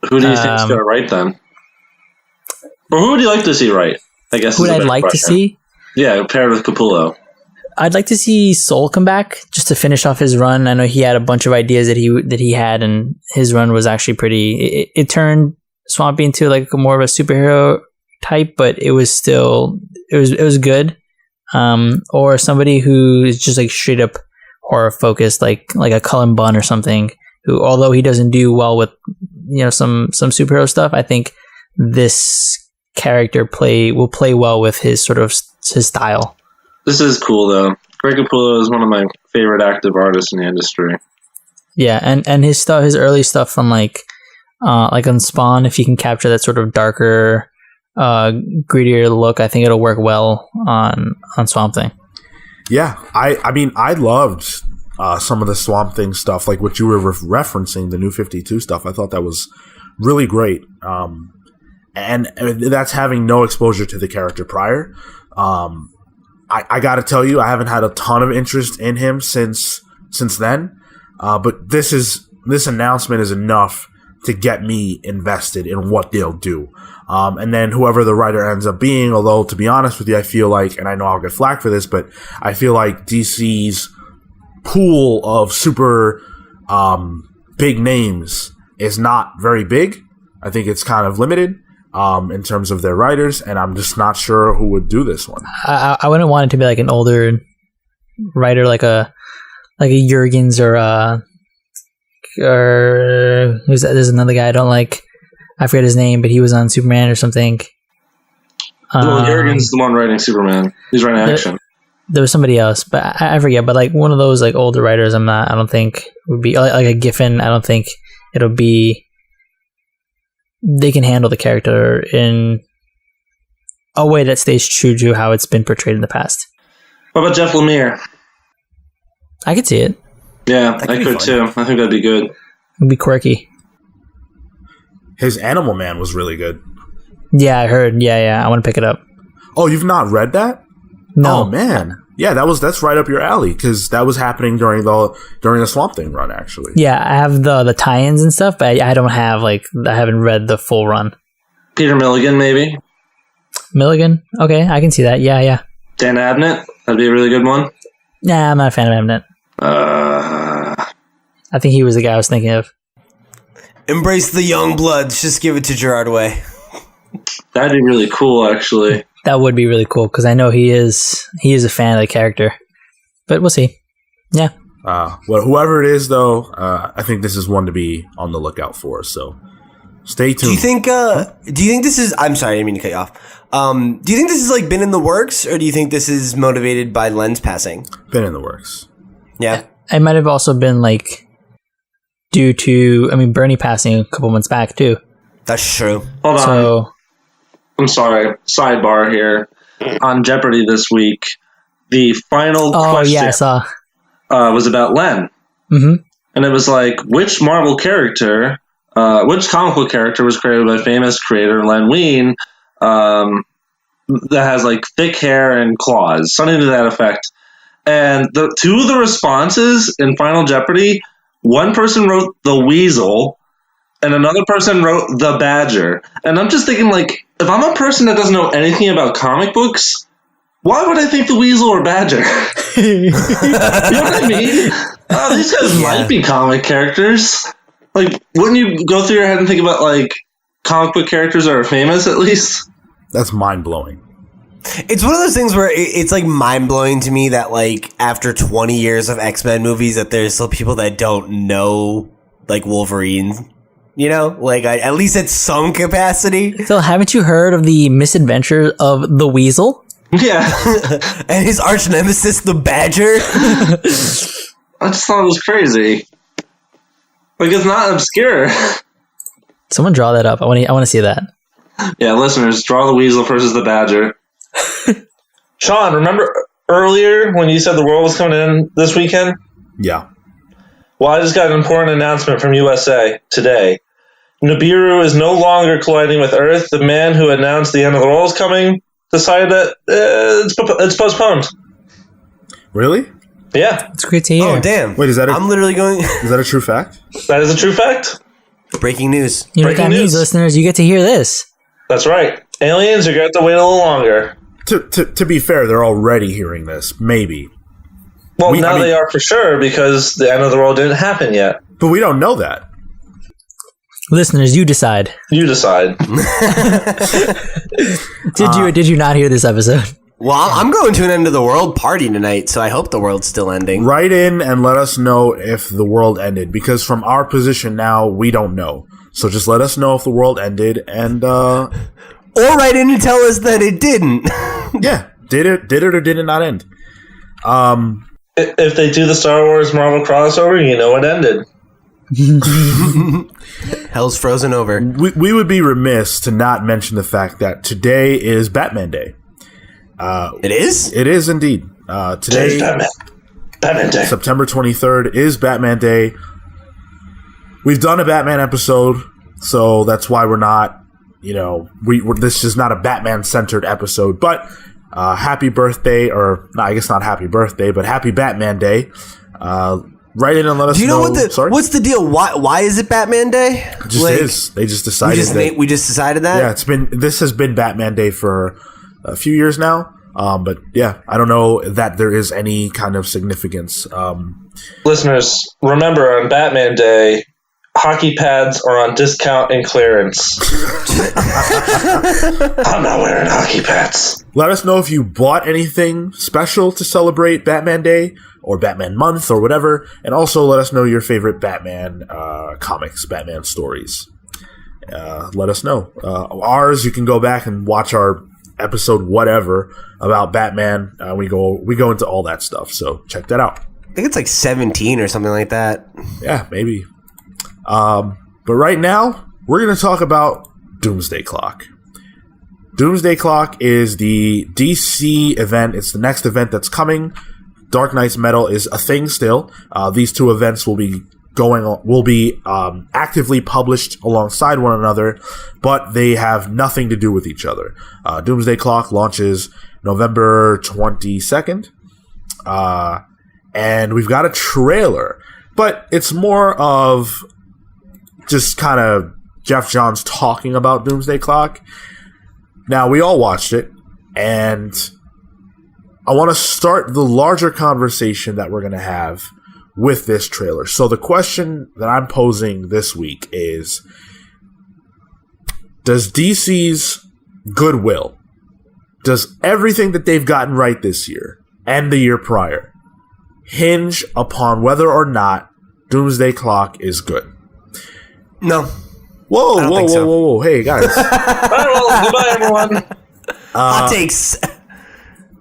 Who do you think is going to write then? Or who would you like to see write? I guess. Who I'd like to see? Yeah, paired with Capullo. I'd like to see Soul come back just to finish off his run. I know he had a bunch of ideas that he had, and his run was actually pretty. It turned Swampy into like more of a superhero type, but it was still it was good. Or somebody who is just like straight up horror focused, like a Cullen Bunn or something. Who, although he doesn't do well with some superhero stuff, I think this character will play well with his sort of his style. This is cool though. Greg Capullo is one of my favorite active artists in the industry. Yeah, and his stuff, his early stuff from like on Spawn, if he can capture that sort of darker, grittier look, I think it'll work well on Swamp Thing. Yeah, I mean, I loved some of the Swamp Thing stuff, like what you were referencing, the New 52 stuff. I thought that was really great. And that's having no exposure to the character prior. I got to tell you, I haven't had a ton of interest in him since then. But this announcement is enough to get me invested in what they'll do. And then whoever the writer ends up being, although to be honest with you, I feel like, and I know I'll get flack for this, but I feel like DC's pool of super big names is not very big. I think it's kind of limited. In terms of their writers, and I'm just not sure who would do this one. I wouldn't want it to be like an older writer, like a Jurgens or there's another guy I don't like. I forget his name, but he was on Superman or something. Well, Jurgens is the one writing Superman. He's writing action. There was somebody else, but I forget. But like one of those like older writers, I don't think would be like a Giffen. I don't think it'll be. They can handle the character in a way that stays true to how it's been portrayed in the past. What about Jeff Lemire? I could see it. Yeah, I could too. I think that'd be good. It'd be quirky. His Animal Man was really good. Yeah, I heard. Yeah. I want to pick it up. Oh, you've not read that? No. Oh, man. Yeah, that's right up your alley, because that was happening during the Swamp Thing run, actually. Yeah, I have the tie-ins and stuff, but I don't have I haven't read the full run. Peter Milligan, maybe. Milligan? Okay, I can see that. Yeah. Dan Abnett, that'd be a really good one. Nah, I'm not a fan of Abnett. I think he was the guy I was thinking of. Embrace the young bloods. Just give it to Gerard Way. That'd be really cool, actually. That would be really cool, because I know he is a fan of the character. But we'll see. Yeah. Well, whoever it is, though, I think this is one to be on the lookout for. So stay tuned. Do you think this is? I'm sorry, I didn't mean to cut you off. Do you think this has like been in the works, or do you think this is motivated by Len's passing? Been in the works. Yeah. It might have also been like due to Bernie passing a couple months back too. That's true. Hold on. I'm sorry. Sidebar here. On Jeopardy this week, the final question yeah, I saw. Was about Len. Mm-hmm. And it was like, which Marvel character, which comic book character was created by famous creator Len Wein that has like thick hair and claws? Something to that effect. And two of the responses in Final Jeopardy, one person wrote the Weasel and another person wrote the Badger. And I'm just thinking, like, if I'm a person that doesn't know anything about comic books, why would I think the Weasel or Badger? You know what I mean? These guys might be comic characters. Like, wouldn't you go through your head and think about, like, comic book characters that are famous, at least? That's mind-blowing. It's one of those things where it's, like, mind-blowing to me that, like, after 20 years of X-Men movies, that there's still people that don't know, like, Wolverine. You know, like at least at some capacity. So, haven't you heard of the misadventures of the Weasel? Yeah. And his arch nemesis, the Badger. I just thought it was crazy. Like, it's not obscure. Someone draw that up. I want to see that. Yeah, listeners, draw the weasel versus the badger. Sean, remember earlier when you said the world was coming in this weekend? Yeah. Well, I just got an important announcement from USA today. Nibiru is no longer colliding with Earth. The man who announced the end of the world is coming decided that it's postponed. Really? Yeah. It's great to hear. Oh, damn. Wait, is that I'm literally going... is that a true fact? That is a true fact. Breaking news. You know what that means, listeners? You get to hear this. That's right. Aliens are going to have to wait a little longer. To be fair, they're already hearing this. Maybe. Well, they are for sure because the end of the world didn't happen yet. But we don't know that. Listeners, you decide. You decide. Did you or did you not hear this episode? Well, I'm going to an end of the world party tonight, so I hope the world's still ending. Write in and let us know if the world ended, because from our position now, we don't know. So just let us know if the world ended, and Or write in and tell us that it didn't. yeah, did it or did it not end? If they do the Star Wars Marvel crossover, you know it ended. Hell's frozen over. We would be remiss to not mention the fact that today is Batman Day. It is? It is indeed. Today, Batman Day. September 23rd, is Batman Day. We've done a Batman episode, so that's why we're not, this is not a Batman-centered episode, but happy birthday, or I guess not happy birthday, but happy Batman Day. Write in and let us know. Do you know what's the deal? Why is it Batman Day? It just is. They just decided we just decided that? Yeah, this has been Batman Day for a few years now. But yeah, I don't know that there is any kind of significance. Listeners, remember on Batman Day, hockey pads are on discount and clearance. I'm not wearing hockey pads. Let us know if you bought anything special to celebrate Batman Day or Batman Month or whatever. And also let us know your favorite Batman comics, Batman stories. Let us know. Ours, you can go back and watch our episode whatever about Batman. We go into all that stuff. So check that out. I think it's like 17 or something like that. Yeah, maybe. But right now, we're going to talk about Doomsday Clock. Doomsday Clock is the DC event. It's the next event that's coming. Dark Knight's Metal is a thing still. These two events will be actively published alongside one another, but they have nothing to do with each other. Doomsday Clock launches November 22nd. And we've got a trailer, but it's more of just kind of Geoff Johns talking about Doomsday Clock. Now, we all watched it, and I want to start the larger conversation that we're going to have with this trailer. So the question that I'm posing this week is, does DC's goodwill, does everything that they've gotten right this year and the year prior hinge upon whether or not Doomsday Clock is good? No. Whoa. Hey, guys. All right, well, goodbye, everyone. Hot takes.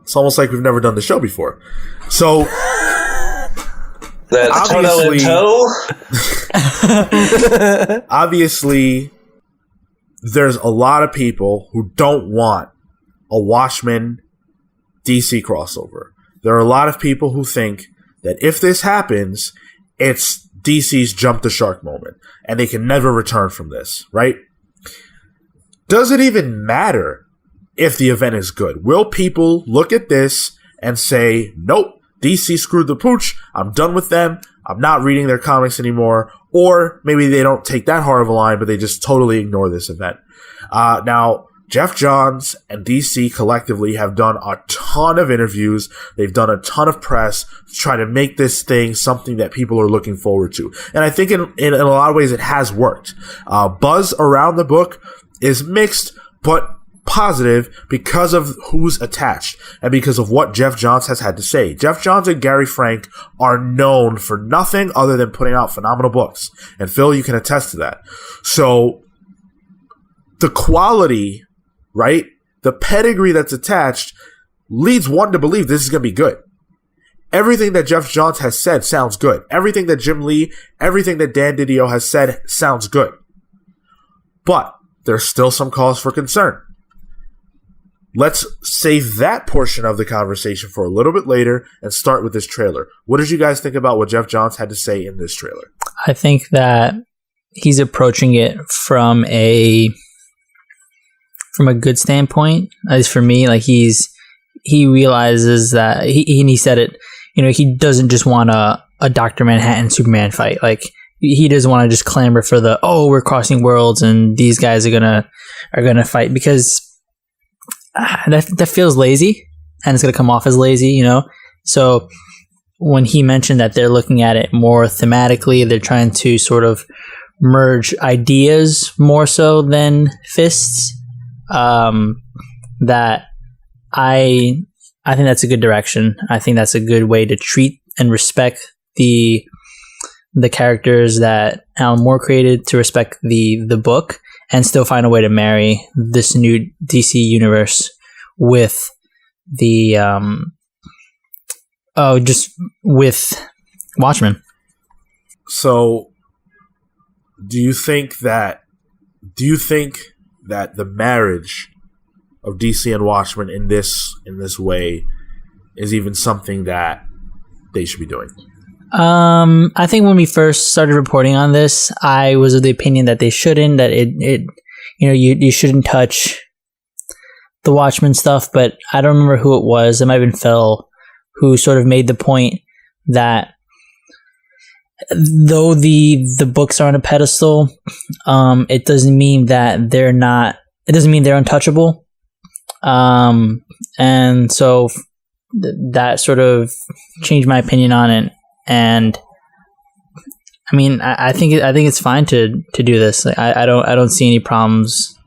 It's almost like we've never done the show before. So, That's obviously, there's a lot of people who don't want a Watchmen DC crossover. There are a lot of people who think that if this happens, it's DC's jump the shark moment, and they can never return from this, right? Does it even matter if the event is good? Will people look at this and say, nope, DC screwed the pooch, I'm done with them, I'm not reading their comics anymore, or maybe they don't take that hard of a line, but they just totally ignore this event. Now, Geoff Johns and DC collectively have done a ton of interviews. They've done a ton of press to try to make this thing something that people are looking forward to. And I think in a lot of ways it has worked. Buzz around the book is mixed, but positive because of who's attached and because of what Geoff Johns has had to say. Geoff Johns and Gary Frank are known for nothing other than putting out phenomenal books. And Phil, you can attest to that. So the quality, right? The pedigree that's attached leads one to believe this is going to be good. Everything that Geoff Johns has said sounds good. Everything that Jim Lee, everything that Dan Didio has said sounds good. But there's still some cause for concern. Let's save that portion of the conversation for a little bit later and start with this trailer. What did you guys think about what Geoff Johns had to say in this trailer? I think that he's approaching it from a good standpoint. At least for me, like he realizes that he said it. He doesn't just want a Dr. Manhattan Superman fight. Like he doesn't want to just clamor for we're crossing worlds and these guys are gonna fight, because that feels lazy and it's gonna come off as lazy, So when he mentioned that they're looking at it more thematically, they're trying to sort of merge ideas more so than fists. That I think that's a good direction. I think that's a good way to treat and respect the characters that Alan Moore created, to respect the book, and still find a way to marry this new DC universe with the just with Watchmen. So do you think that the marriage of DC and Watchmen in this way is even something that they should be doing? I think when we first started reporting on this, I was of the opinion that they shouldn't, that you shouldn't touch the Watchmen stuff, but I don't remember who it was. It might have been Phil, who sort of made the point that though the books are on a pedestal, it doesn't mean that it doesn't mean they're untouchable. And so that sort of changed my opinion on it. And I mean, I think it's fine to do this. Like, I don't see any problems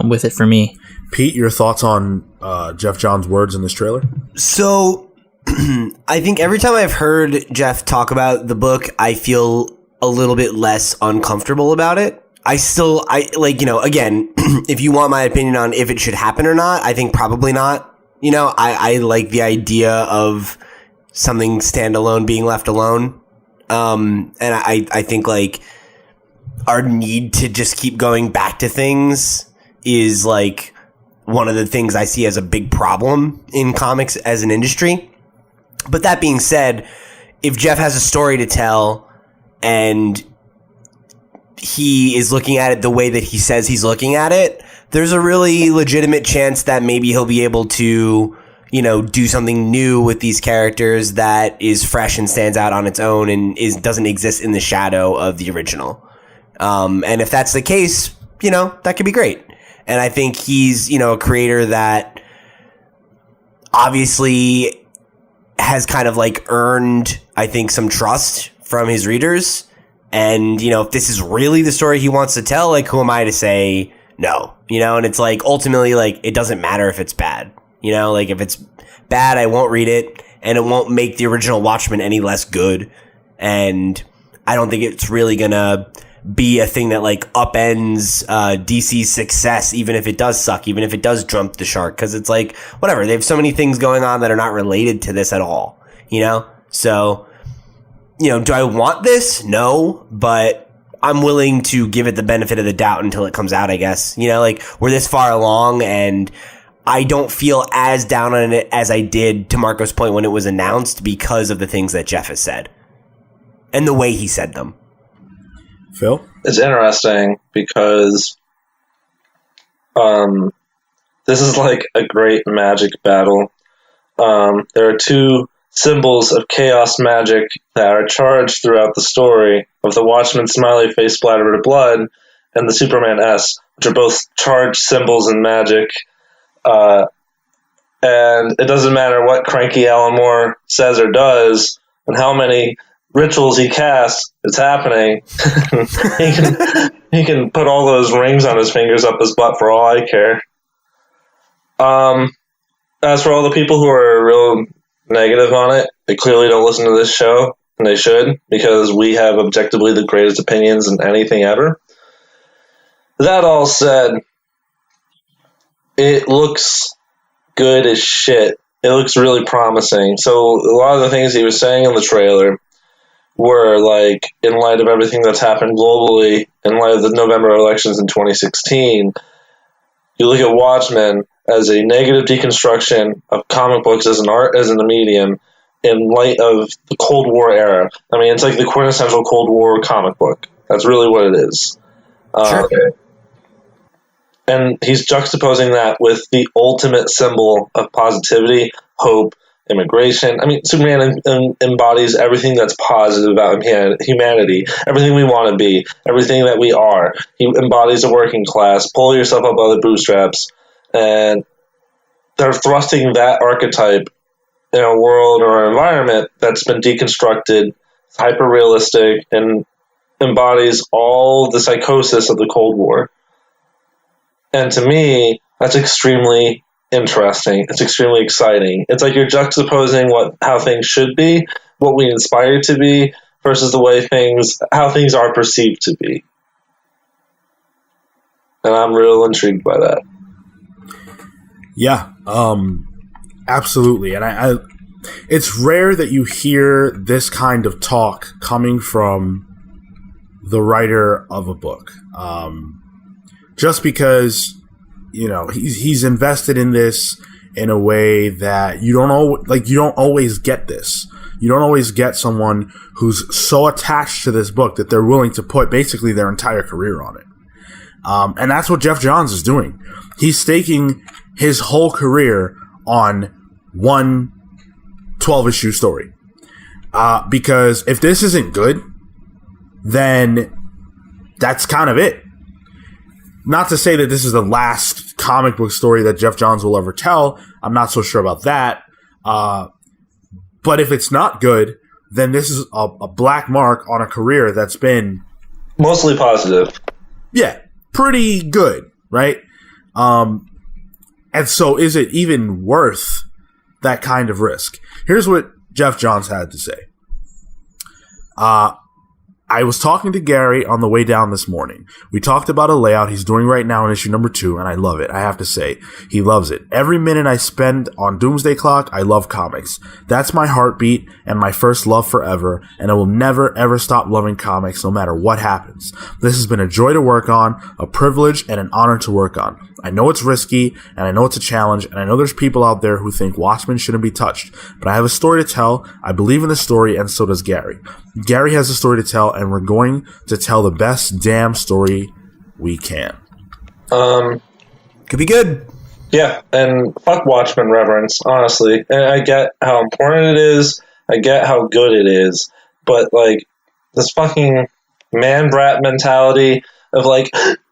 with it for me. Pete, your thoughts on Geoff Johns' words in this trailer? So I think every time I've heard Geoff talk about the book, I feel a little bit less uncomfortable about it. Again, if you want my opinion on if it should happen or not, I think probably not. I like the idea of something standalone being left alone. And I think like our need to just keep going back to things is like one of the things I see as a big problem in comics as an industry. But that being said, if Geoff has a story to tell and he is looking at it the way that he says he's looking at it, there's a really legitimate chance that maybe he'll be able to, do something new with these characters that is fresh and stands out on its own and doesn't exist in the shadow of the original. And if that's the case, that could be great. And I think he's, a creator that obviously has kind of like earned, I think, some trust from his readers. And, if this is really the story he wants to tell, like, who am I to say no? And it's like, ultimately, like, it doesn't matter if it's bad. Like, if it's bad, I won't read it, and it won't make the original Watchmen any less good. And I don't think it's really gonna be a thing that, like, upends DC's success, even if it does suck, even if it does jump the shark. Because it's like, whatever, they have so many things going on that are not related to this at all, So, do I want this? No, but I'm willing to give it the benefit of the doubt until it comes out, I guess. Like, we're this far along, and I don't feel as down on it as I did, to Marco's point, when it was announced, because of the things that Geoff has said and the way he said them. Phil? It's interesting because this is like a great magic battle. There are two symbols of chaos magic that are charged throughout the story of the Watchman smiley face splattered with blood and the Superman S, which are both charged symbols in magic. And it doesn't matter what cranky Alan Moore says or does and how many rituals he casts, it's happening. he can put all those rings on his fingers up his butt for all I care. As for all the people who are real negative on it, they clearly don't listen to this show, and they should, because we have objectively the greatest opinions in anything ever. That all said, it looks good as shit it looks really promising. So a lot of the things he was saying in the trailer were like, in light of everything that's happened globally, in light of the November elections in 2016, you look at Watchmen as a negative deconstruction of comic books as an art, as in a medium, in light of the Cold War era. I mean, it's like the quintessential Cold War comic book. That's really what it is. Sure. And he's juxtaposing that with the ultimate symbol of positivity, hope, immigration. I mean, Superman embodies everything that's positive about humanity, everything we want to be, everything that we are. He embodies the working class. Pull yourself up by the bootstraps. And they're thrusting that archetype in a world or an environment that's been deconstructed, hyper-realistic, and embodies all the psychosis of the Cold War. And to me, that's extremely interesting. It's extremely exciting. It's like you're juxtaposing how things should be, what we inspire to be, versus the way how things are perceived to be. And I'm real intrigued by that. Yeah, absolutely. And it's rare that you hear this kind of talk coming from the writer of a book. Just because, he's invested in this in a way that you don't always get this. You don't always get someone who's so attached to this book that they're willing to put basically their entire career on it. And that's what Geoff Johns is doing. He's staking his whole career on one 12-issue story. Because if this isn't good, then that's kind of it. Not to say that this is the last comic book story that Geoff Johns will ever tell. I'm not so sure about that. But if it's not good, then this is a black mark on a career that's been mostly positive. Yeah, pretty good, right? And so is it even worth that kind of risk? Here's what Geoff Johns had to say. I was talking to Gary on the way down this morning. We talked about a layout he's doing right now in issue number 2, and I love it. I have to say, he loves it. Every minute I spend on Doomsday Clock, I love comics. That's my heartbeat and my first love forever, and I will never, ever stop loving comics no matter what happens. This has been a joy to work on, a privilege, and an honor to work on. I know it's risky, and I know it's a challenge, and I know there's people out there who think Watchmen shouldn't be touched, but I have a story to tell. I believe in the story, and so does Gary. Gary has a story to tell, and we're going to tell the best damn story we can. Could be good. Yeah, and fuck Watchmen reverence, honestly. And I get how important it is. I get how good it is. But, like, this fucking man-brat mentality of, like,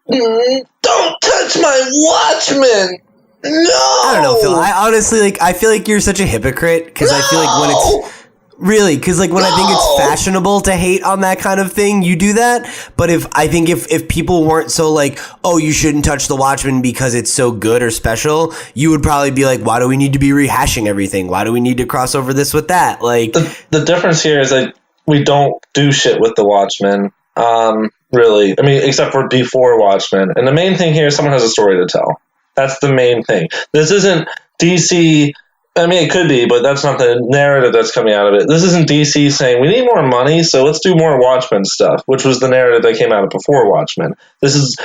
don't touch my Watchmen! No! I don't know, Phil. I honestly, I feel like you're such a hypocrite, because I feel like when it's... Really, because when I think it's fashionable to hate on that kind of thing, you do that. But if people weren't so like, oh, you shouldn't touch the Watchmen because it's so good or special, you would probably be like, why do we need to be rehashing everything? Why do we need to cross over this with that? Like the difference here is that we don't do shit with the Watchmen. Really, I mean, except for before Watchmen. And the main thing here is someone has a story to tell. That's the main thing. This isn't DC. I mean, it could be, but that's not the narrative that's coming out of it. This isn't DC saying, we need more money, so let's do more Watchmen stuff, which was the narrative that came out of before Watchmen. This is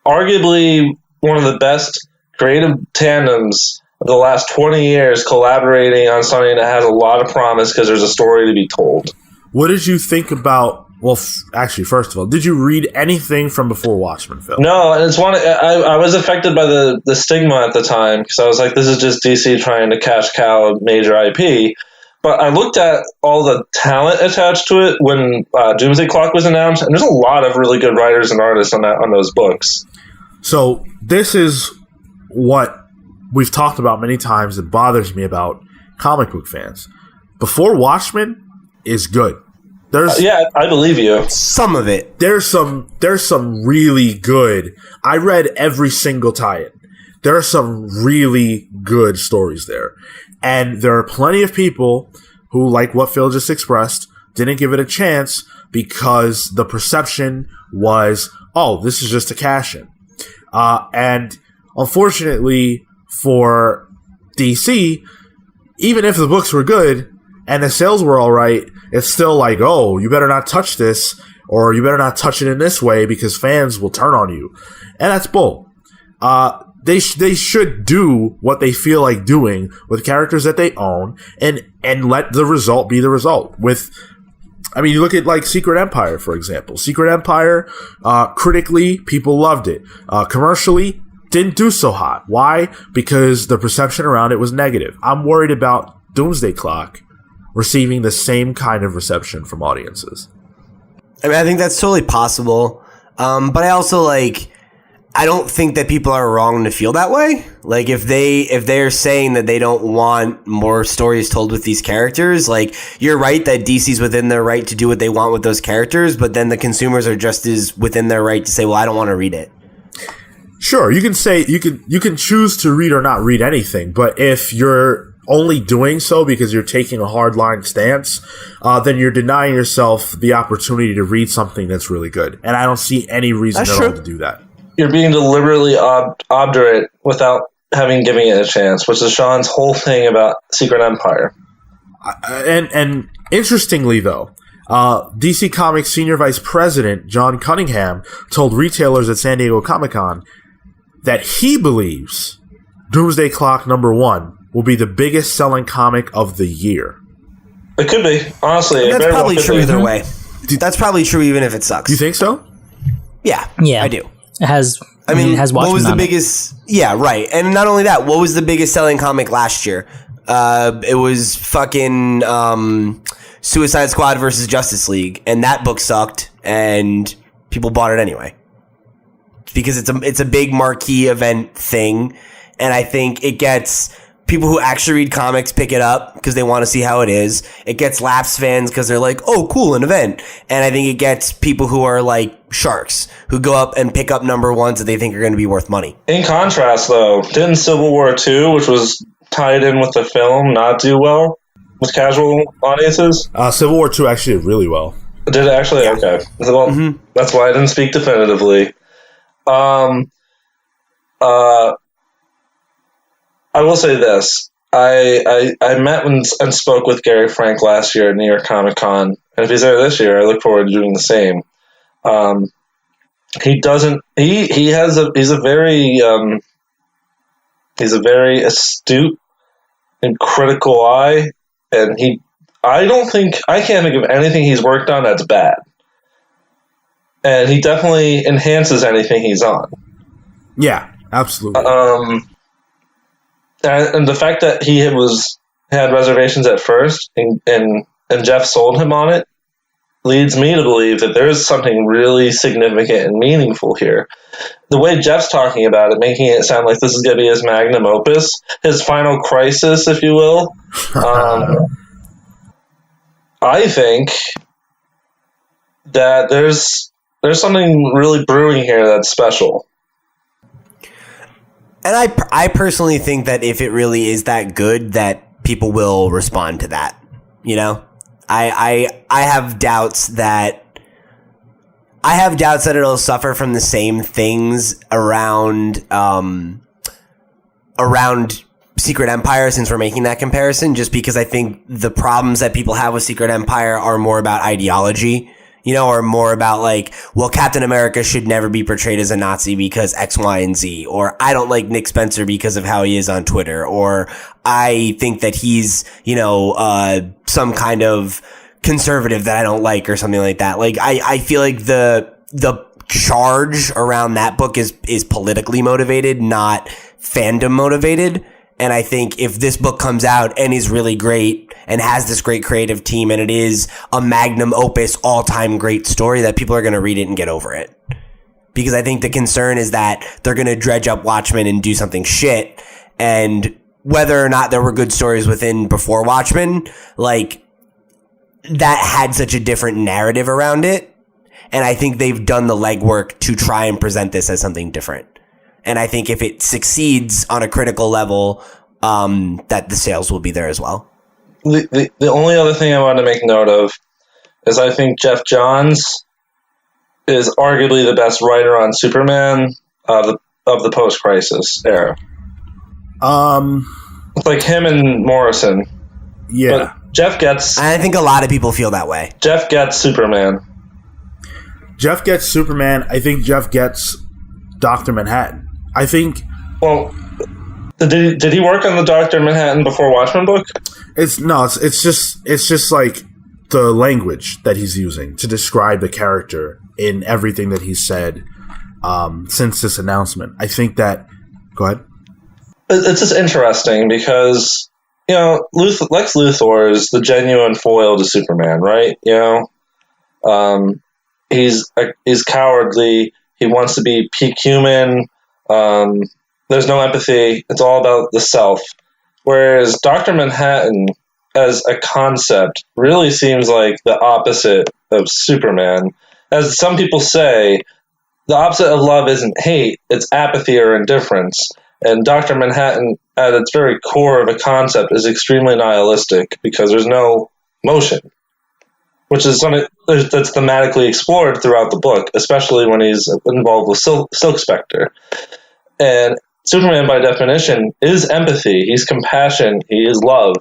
arguably one of the best creative tandems of the last 20 years collaborating on something that has a lot of promise because there's a story to be told. What did you think about... Well, actually, first of all, did you read anything from before Watchmen, Phil? No, and it's I was affected by the stigma at the time because I was like, this is just DC trying to cash cow a major IP. But I looked at all the talent attached to it when Doomsday Clock was announced, and there's a lot of really good writers and artists on those books. So this is what we've talked about many times. It bothers me about comic book fans. Before Watchmen is good. Yeah, I believe you. Some of it. There's some really good. I read every single tie-in. There are some really good stories there. And there are plenty of people who, like what Phil just expressed, didn't give it a chance because the perception was, oh, this is just a cash-in. And unfortunately for DC, even if the books were good and the sales were all right, it's still like, oh, you better not touch this, or you better not touch it in this way because fans will turn on you. And that's bull. They should do what they feel like doing with characters that they own and let the result be the result. You look at like Secret Empire, for example. Secret Empire, critically, people loved it. Commercially, didn't do so hot. Why? Because the perception around it was negative. I'm worried about Doomsday Clock receiving the same kind of reception from audiences. I mean, I think that's totally possible. But I also I don't think that people are wrong to feel that way. Like if they're saying that they don't want more stories told with these characters, you're right that DC's within their right to do what they want with those characters, but then the consumers are just as within their right to say, well, I don't want to read it. Sure, you can say you can choose to read or not read anything, but if you're only doing so because you're taking a hardline stance, then you're denying yourself the opportunity to read something that's really good. And I don't see any reason at all to do that. You're being deliberately obdurate without given it a chance, which is Sean's whole thing about Secret Empire. And interestingly, though, DC Comics Senior Vice President John Cunningham told retailers at San Diego Comic-Con that he believes Doomsday Clock #1 will be the biggest selling comic of the year. It could be, honestly. That's probably true either way. That's probably true even if it sucks. You think so? Yeah, I do. It has. It has what was the on biggest? Yeah, right. And not only that, what was the biggest selling comic last year? It was fucking Suicide Squad versus Justice League, and that book sucked, and people bought it anyway because it's a big marquee event thing, and I think it gets people who actually read comics pick it up because they want to see how it is. It gets lapsed fans because they're like, oh, cool, an event. And I think it gets people who are like sharks who go up and pick up #1s that they think are going to be worth money. In contrast, though, didn't Civil War II, which was tied in with the film, not do well with casual audiences? Civil War II actually did really well. Did it actually? Yeah. Okay. Well, that's why I didn't speak definitively. I will say this. I met and spoke with Gary Frank last year at New York Comic Con, and if he's there this year, I look forward to doing the same. He's a very astute and critical eye, and I can't think of anything he's worked on that's bad. And he definitely enhances anything he's on. Yeah, absolutely. And the fact that he had reservations at first and Geoff sold him on it leads me to believe that there's something really significant and meaningful here. The way Geoff's talking about it, making it sound like this is going to be his magnum opus, his final crisis, if you will. I think that there's something really brewing here that's special. And I personally think that if it really is that good, that people will respond to that. You know, I have doubts that it'll suffer from the same things around Secret Empire, since we're making that comparison, just because I think the problems that people have with Secret Empire are more about ideology. You know, or more about well, Captain America should never be portrayed as a Nazi because X, Y, and Z. Or I don't like Nick Spencer because of how he is on Twitter. Or I think that he's, some kind of conservative that I don't like or something like that. I feel like the charge around that book is politically motivated, not fandom motivated. And I think if this book comes out and is really great and has this great creative team and it is a magnum opus, all-time great story, that people are going to read it and get over it. Because I think the concern is that they're going to dredge up Watchmen and do something shit. And whether or not there were good stories before Watchmen, that had such a different narrative around it. And I think they've done the legwork to try and present this as something different. And I think if it succeeds on a critical level, that the sales will be there as well. The only other thing I want to make note of is I think Geoff Johns is arguably the best writer on Superman of the post-crisis era. It's like him and Morrison. Yeah. But Geoff gets... I think a lot of people feel that way. Geoff gets Superman. Geoff gets Superman. I think Geoff gets Dr. Manhattan. I think... Well, did he work on the Dr. Manhattan before Watchmen book? It's just like the language that he's using to describe the character in everything that he's said since this announcement. I think that... Go ahead. It's just interesting because, you know, Lex Luthor is the genuine foil to Superman, right? You know, he's cowardly. He wants to be peak human. There's no empathy. It's all about the self. Whereas Dr. Manhattan, as a concept, really seems like the opposite of Superman. As some people say, the opposite of love isn't hate, it's apathy or indifference. And Dr. Manhattan, at its very core of a concept, is extremely nihilistic because there's no motion, which is something that's thematically explored throughout the book, especially when he's involved with Silk Spectre. And Superman, by definition, is empathy. He's compassion. He is love.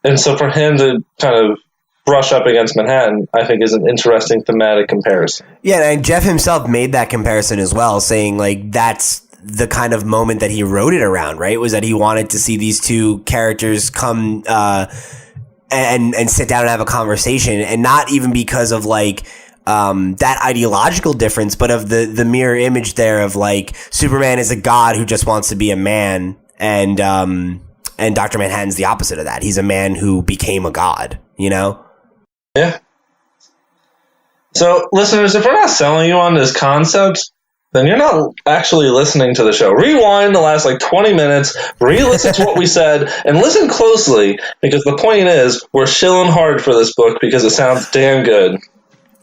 And so for him to kind of brush up against Manhattan, I think is an interesting thematic comparison. Yeah, and Geoff himself made that comparison as well, saying, like, that's the kind of moment that he wrote it around, right? Was that he wanted to see these two characters come and sit down and have a conversation, and not even because of, like, that ideological difference, but of the mirror image there of, like, Superman is a god who just wants to be a man, and Dr. Manhattan's the opposite of that. He's a man who became a god, you know? Yeah. So, listeners, if we're not selling you on this concept, then you're not actually listening to the show. Rewind the last, 20 minutes, re-listen to what we said, and listen closely, because the point is, we're shilling hard for this book because it sounds damn good.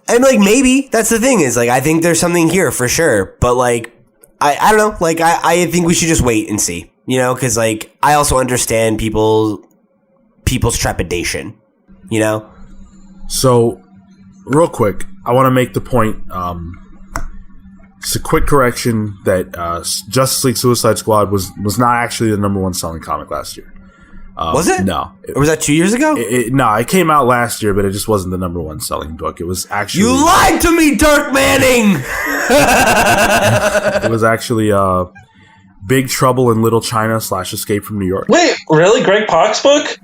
And, maybe that's the thing is, I think there's something here for sure. But, I don't know. I think we should just wait and see, you know, because, I also understand people's trepidation, you know? So, real quick, I want to make the point. It's a quick correction that Justice League Suicide Squad was not actually the number one selling comic last year. Was it? No. Or was that 2 years ago? No, it came out last year, but it just wasn't the number one selling book. It was actually... You lied to me, Dirk Manning! It was actually Big Trouble in Little China / Escape from New York. Wait, really? Greg Pak's book?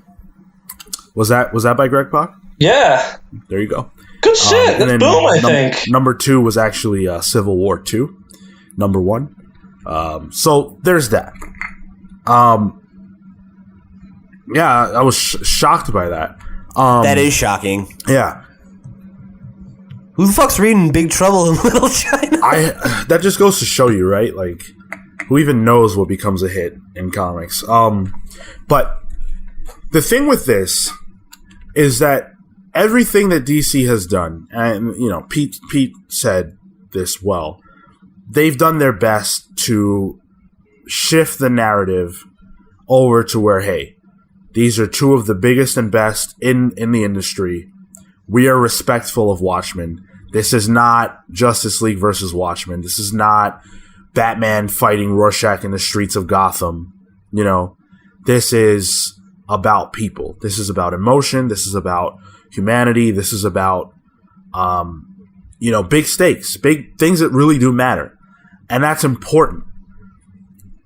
Was that by Greg Pak? Yeah. There you go. Good shit. That's boom, I think. Number 2 was actually Civil War 2. Number 1. So there's that. Yeah, I was shocked by that. That is shocking. Yeah. Who the fuck's reading Big Trouble in Little China? That just goes to show you, right? Who even knows what becomes a hit in comics? But the thing with this is that everything that DC has done, and Pete said this well, they've done their best to shift the narrative over to where, hey, these are two of the biggest and best in the industry. We are respectful of Watchmen. This is not Justice League versus Watchmen. This is not Batman fighting Rorschach in the streets of Gotham. This is about people. This is about emotion. This is about humanity. This is about, big stakes, big things that really do matter. And that's important.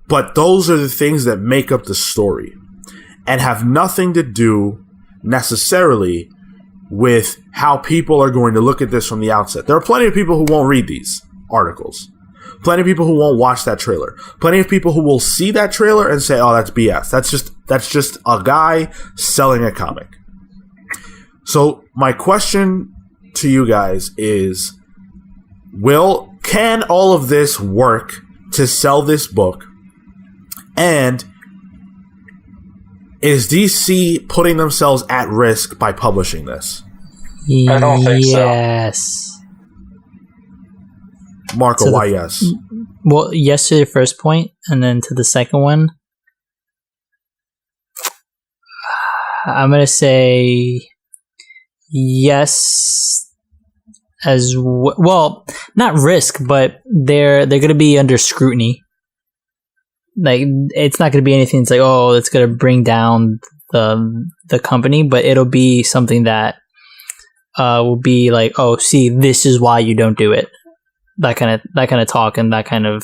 But those are the things that make up the story and have nothing to do necessarily with how people are going to look at this from the outset. There are plenty of people who won't read these articles. Plenty of people who won't watch that trailer. Plenty of people who will see that trailer and say, "Oh, that's BS. That's just a guy selling a comic." So my question to you guys is, can all of this work to sell this book? And is DC putting themselves at risk by publishing this? I don't think so. Yes. Marco, why yes? Well, yes to the first point, and then to the second one, I'm going to say yes as well. Well, not risk, but they're going to be under scrutiny. like it's not going to be anything that's like, oh, it's going to bring down the company, but it'll be something that will be like, oh, see, this is why you don't do it. That kind of talk and that kind of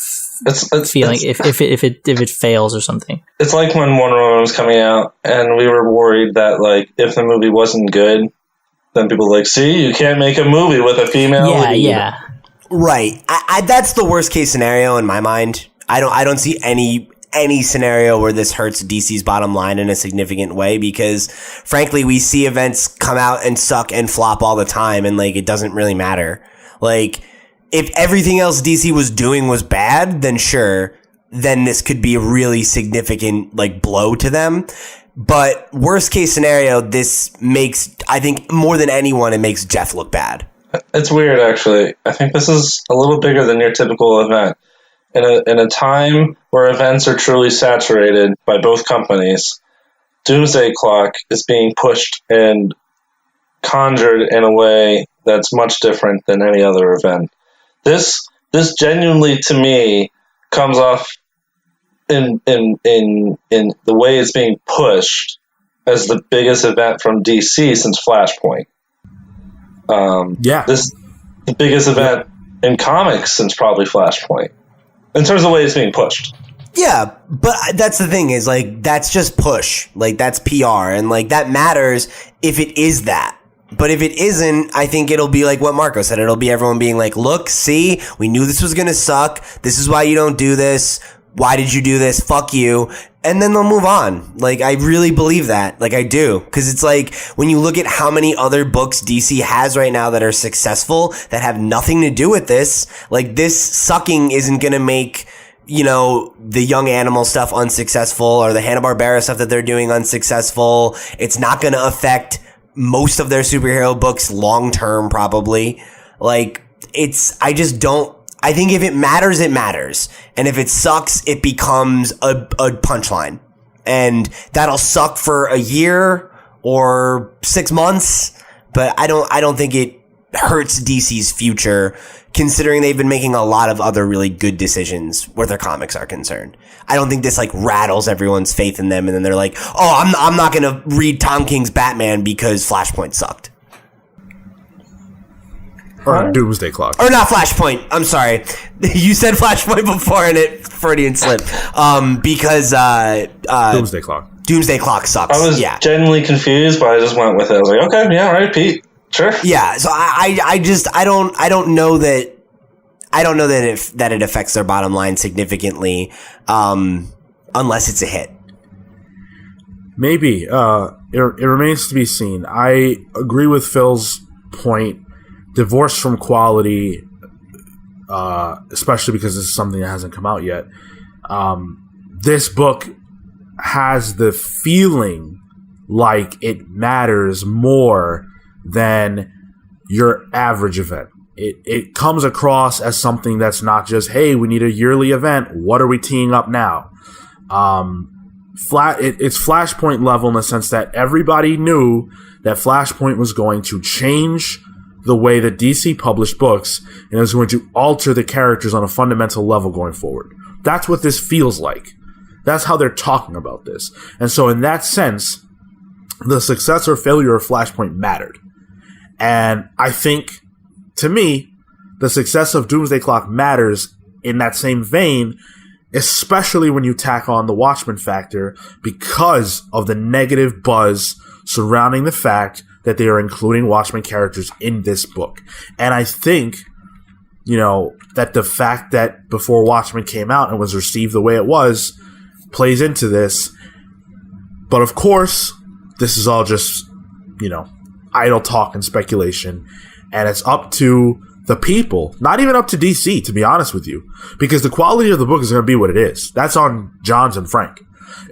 feeling if it fails or something. It's like when Wonder Woman was coming out, and we were worried that like if the movie wasn't good, then people were like, see, you can't make a movie with a female lead. Yeah. Right. I that's the worst case scenario in my mind. I don't see any scenario where this hurts DC's bottom line in a significant way, because frankly, we see events come out and suck and flop all the time, and like it doesn't really matter. Like, if everything else DC was doing was bad, then sure, then this could be a really significant like blow to them. But worst case scenario, this makes, I think more than anyone, it makes Geoff look bad. It's weird, actually. I think this is a little bigger than your typical event. In a time where events are truly saturated by both companies, Doomsday Clock is being pushed and conjured in a way that's much different than any other event. This genuinely, to me, comes off in the way it's being pushed as the biggest event from DC since Flashpoint. This the biggest event in comics since probably Flashpoint in terms of the way it's being pushed. Yeah, but that's the thing is like that's just push, like that's PR, and like that matters if it is that. But if it isn't, I think it'll be like what Marco said. It'll be everyone being like, look, see, we knew this was going to suck. This is why you don't do this. Why did you do this? Fuck you. And then they'll move on. Like, I really believe that. Like, I do. Because it's like, when you look at how many other books DC has right now that are successful, that have nothing to do with this, like, this sucking isn't going to make, you know, the Young Animal stuff unsuccessful, or the Hanna-Barbera stuff that they're doing unsuccessful. It's not going to affect most of their superhero books long term, probably. Like, I just don't. I think if it matters, it matters. And if it sucks, it becomes a punchline. And that'll suck for a year or 6 months. But I don't think it hurts DC's future, considering they've been making a lot of other really good decisions where their comics are concerned. I don't think this like rattles everyone's faith in them, and then they're like, oh, I'm not gonna read Tom King's Batman because Flashpoint sucked. Or Doomsday Clock. Or not Flashpoint. I'm sorry. You said Flashpoint before and it Freudian slip. Because Doomsday Clock. Doomsday Clock sucks. I was genuinely confused, but I just went with it. I was like, okay, yeah, all right, Pete. Sure. Yeah, so I don't know that it affects their bottom line significantly, unless it's a hit. Maybe. It remains to be seen. I agree with Phil's point. Divorce from quality, especially because this is something that hasn't come out yet. This book has the feeling like it matters more than your average event. It comes across as something that's not just, hey, we need a yearly event. What are we teeing up now? It's Flashpoint level in the sense that everybody knew that Flashpoint was going to change the way that DC published books, and it was going to alter the characters on a fundamental level going forward. That's what this feels like. That's how they're talking about this. And so in that sense, the success or failure of Flashpoint mattered. And I think, to me, the success of Doomsday Clock matters in that same vein, especially when you tack on the Watchmen factor because of the negative buzz surrounding the fact that they are including Watchmen characters in this book. And I think, that the fact that before Watchmen came out and was received the way it was plays into this. But of course, this is all just, idle talk and speculation. And it's up to the people, not even up to DC, to be honest with you, because the quality of the book is going to be what it is. That's on Johns and Frank.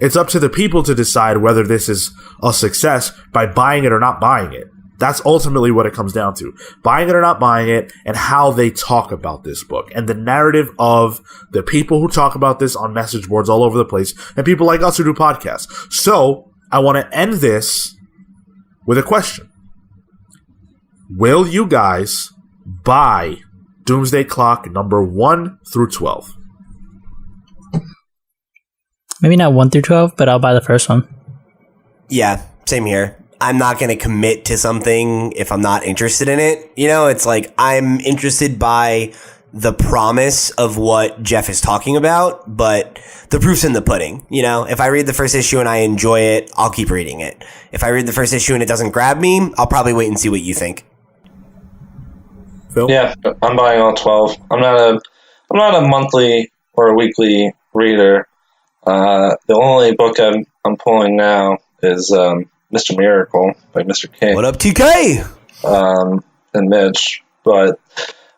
It's up to the people to decide whether this is a success by buying it or not buying it. That's ultimately what it comes down to. Buying it or not buying it, and how they talk about this book. And the narrative of the people who talk about this on message boards all over the place, and people like us who do podcasts. So, I want to end this with a question. Will you guys buy Doomsday Clock number 1 through 12? Maybe not 1 through 12, but I'll buy the first one. Yeah, same here. I'm not going to commit to something if I'm not interested in it. You know, it's like I'm interested by the promise of what Geoff is talking about, but the proof's in the pudding. You know, if I read the first issue and I enjoy it, I'll keep reading it. If I read the first issue and it doesn't grab me, I'll probably wait and see what you think. Phil? Yeah, I'm buying all 12. I'm not a monthly or a weekly reader. The only book I'm pulling now is Mr. Miracle by Mr. King. What up, TK? And Mitch. But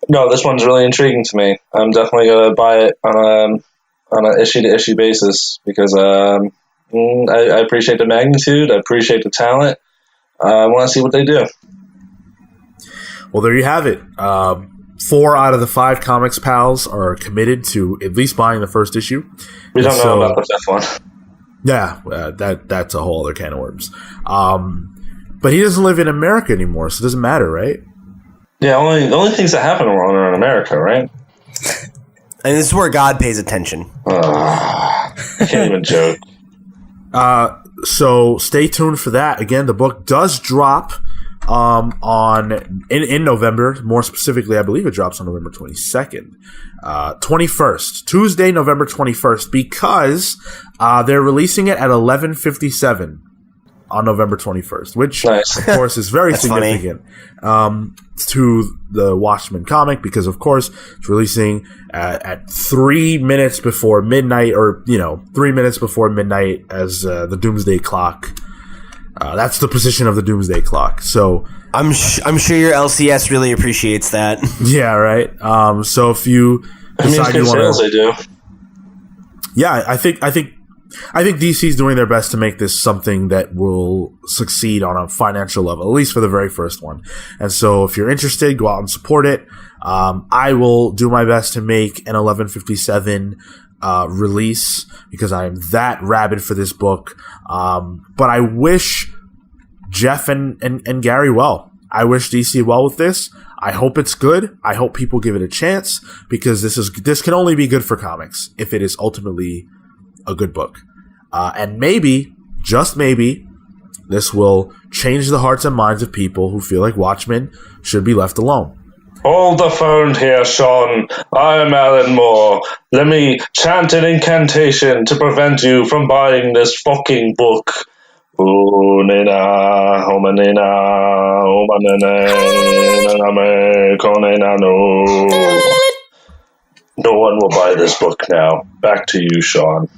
no, this one's really intriguing to me. I'm definitely gonna buy it on an issue to issue basis because I appreciate the magnitude. I appreciate the talent. I want to see what they do. Well, there you have it. 4 out of the 5 Comics Pals are committed to at least buying the first issue. We don't know about the fifth one. Yeah, that's a whole other can of worms. But he doesn't live in America anymore, so it doesn't matter, right? Yeah, the only things that happen are in America, right? And this is where God pays attention. I can't even joke. So stay tuned for that. Again, the book does drop in November. More specifically, I believe it drops on November 22nd. 21st. Tuesday, November 21st, because they're releasing it at 11:57 on November 21st, which, nice. Of course, is very significant to the Watchmen comic because, of course, it's releasing at 3 minutes before midnight, or 3 minutes before midnight as the Doomsday Clock. That's the position of the Doomsday Clock. So I'm sure your LCS really appreciates that. Yeah, right. So if you decide you want to, they do. Yeah, I think DC's doing their best to make this something that will succeed on a financial level, at least for the very first one. And so if you're interested, go out and support it. I will do my best to make an 11:57 release because I am that rabid for this book. But I wish Geoff and Gary well. I wish DC well with this. I hope it's good. I hope people give it a chance because this can only be good for comics if it is ultimately a good book. And maybe, just maybe, this will change the hearts and minds of people who feel like Watchmen should be left alone. Hold the phone here, Sean. I'm Alan Moore. Let me chant an incantation to prevent you from buying this fucking book. No one will buy this book now. Back to you, Sean.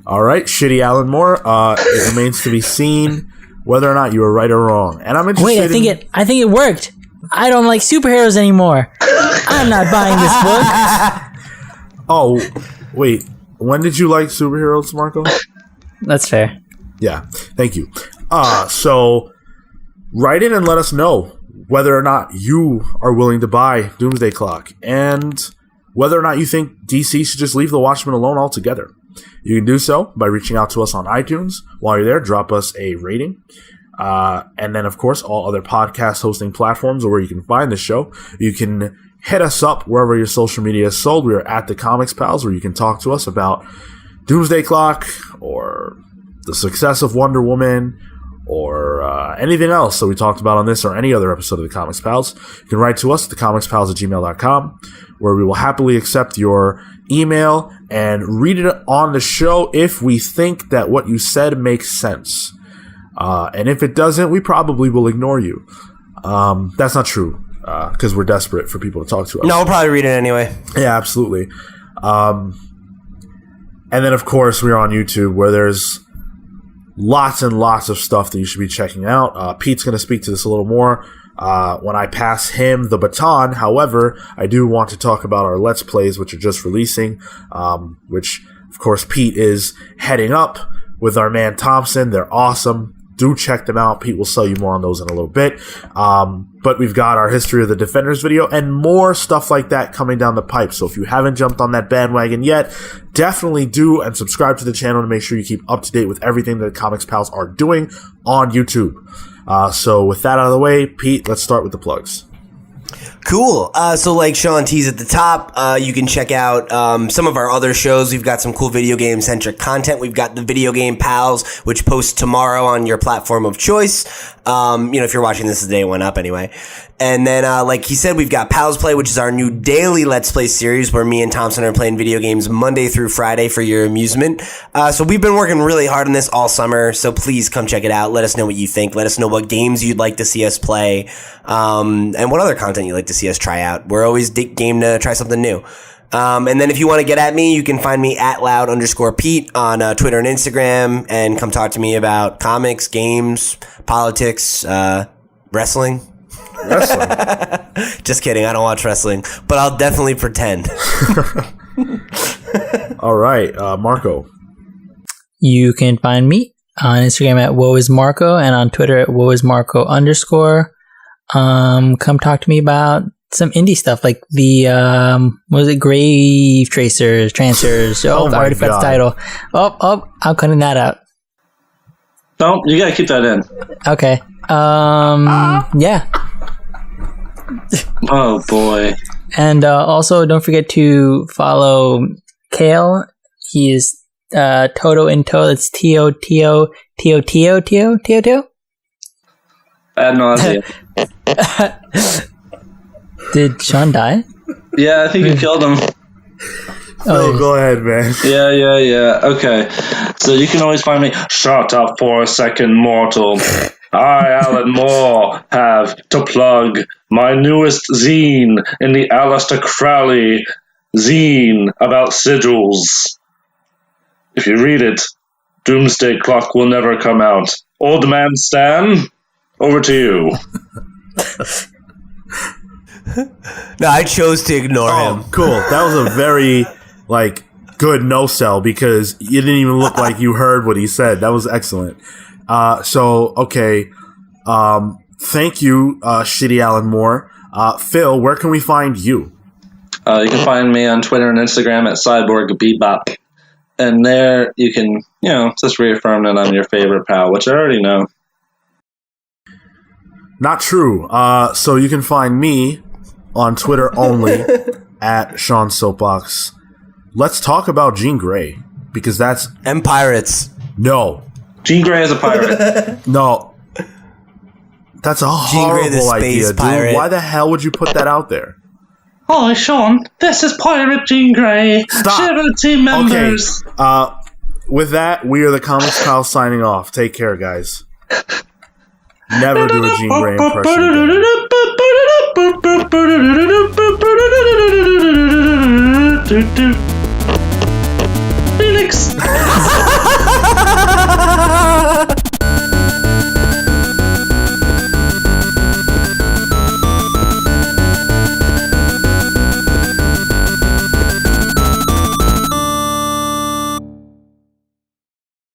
All right, shitty Alan Moore. It remains to be seen whether or not you were right or wrong. And I'm interested. Wait, I think it worked. I don't like superheroes anymore. I'm not buying this book. Oh, wait. When did you like superheroes, Marco? That's fair. Yeah, thank you. So write in and let us know whether or not you are willing to buy Doomsday Clock and whether or not you think DC should just leave the Watchmen alone altogether. You can do so by reaching out to us on iTunes. While you're there, drop us a rating. And then, of course, all other podcast hosting platforms are where you can find the show. You can hit us up wherever your social media is sold. We are at the Comics Pals, where you can talk to us about Doomsday Clock or the success of Wonder Woman or anything else that we talked about on this or any other episode of the Comics Pals. You can write to us at thecomicspals@gmail.com, where we will happily accept your email and read it on the show if we think that what you said makes sense. And if it doesn't, we probably will ignore you. That's not true, because we're desperate for people to talk to us. No, we'll probably read it anyway. Yeah, absolutely. And then, of course, we're on YouTube, where there's lots and lots of stuff that you should be checking out. Pete's going to speak to this a little more when I pass him the baton. However, I do want to talk about our Let's Plays, which are just releasing, which, of course, Pete is heading up with our man Thompson. They're awesome. Do check them out. Pete will sell you more on those in a little bit. But we've got our History of the Defenders video and more stuff like that coming down the pipe. So if you haven't jumped on that bandwagon yet, definitely do and subscribe to the channel to make sure you keep up to date with everything that Comics Pals are doing on YouTube. So with that out of the way, Pete, let's start with the plugs. Cool. So like Sean teased at the top, you can check out some of our other shows. We've got some cool video game centric content. We've got the Video Game Pals, which posts tomorrow on your platform of choice. If you're watching this the day it went up anyway. And then, like he said, we've got Pals Play, which is our new daily Let's Play series where me and Thompson are playing video games Monday through Friday for your amusement. So we've been working really hard on this all summer. So please come check it out. Let us know what you think. Let us know what games you'd like to see us play. And what other content you'd like to see us try out. We're always game to try something new. And then if you want to get at me, you can find me at loud_Pete on Twitter and Instagram, and come talk to me about comics, games, politics, wrestling. Just kidding. I don't watch wrestling, but I'll definitely pretend. All right, Marco. You can find me on Instagram at woeismarco and on Twitter at woeismarco_. Come talk to me about some indie stuff like the Grave Tracers, Trancers. I already forgot the title. Oh, I'm cutting that out. No, you gotta keep that in. Okay. Yeah. Oh boy. And also don't forget to follow Kale. He is Toto in Tow. That's Toto. Ad nauseam. Did Sean die? Yeah, I think you killed him. Oh, go ahead, man. Yeah. Okay. So you can always find me. Shut up for a second, mortal. I, Alan Moore, have to plug my newest zine in the Aleister Crowley zine about sigils. If you read it, Doomsday Clock will never come out. Old man Stan, over to you. No, I chose to ignore him. Cool. That was a very, good no-sell because you didn't even look like you heard what he said. That was excellent. Okay. Thank you, Shitty Alan Moore. Phil, where can we find you? You can find me on Twitter and Instagram at Cyborg Bebop. And there you can, just reaffirm that I'm your favorite pal, which I already know. Not true. So you can find me on Twitter only at Sean Soapbox. Let's talk about Jean Grey because that's... And pirates. No. Jean Grey is a pirate. No. That's a horrible idea, pirate. dude. Why the hell would you put that out there? Hi, Sean. This is Pirate Jean Grey. Stop. Shiver team members. Okay. With that, we are the Comics Pal signing off. Take care, guys. Never do a Jean Grey impression again. Phoenix.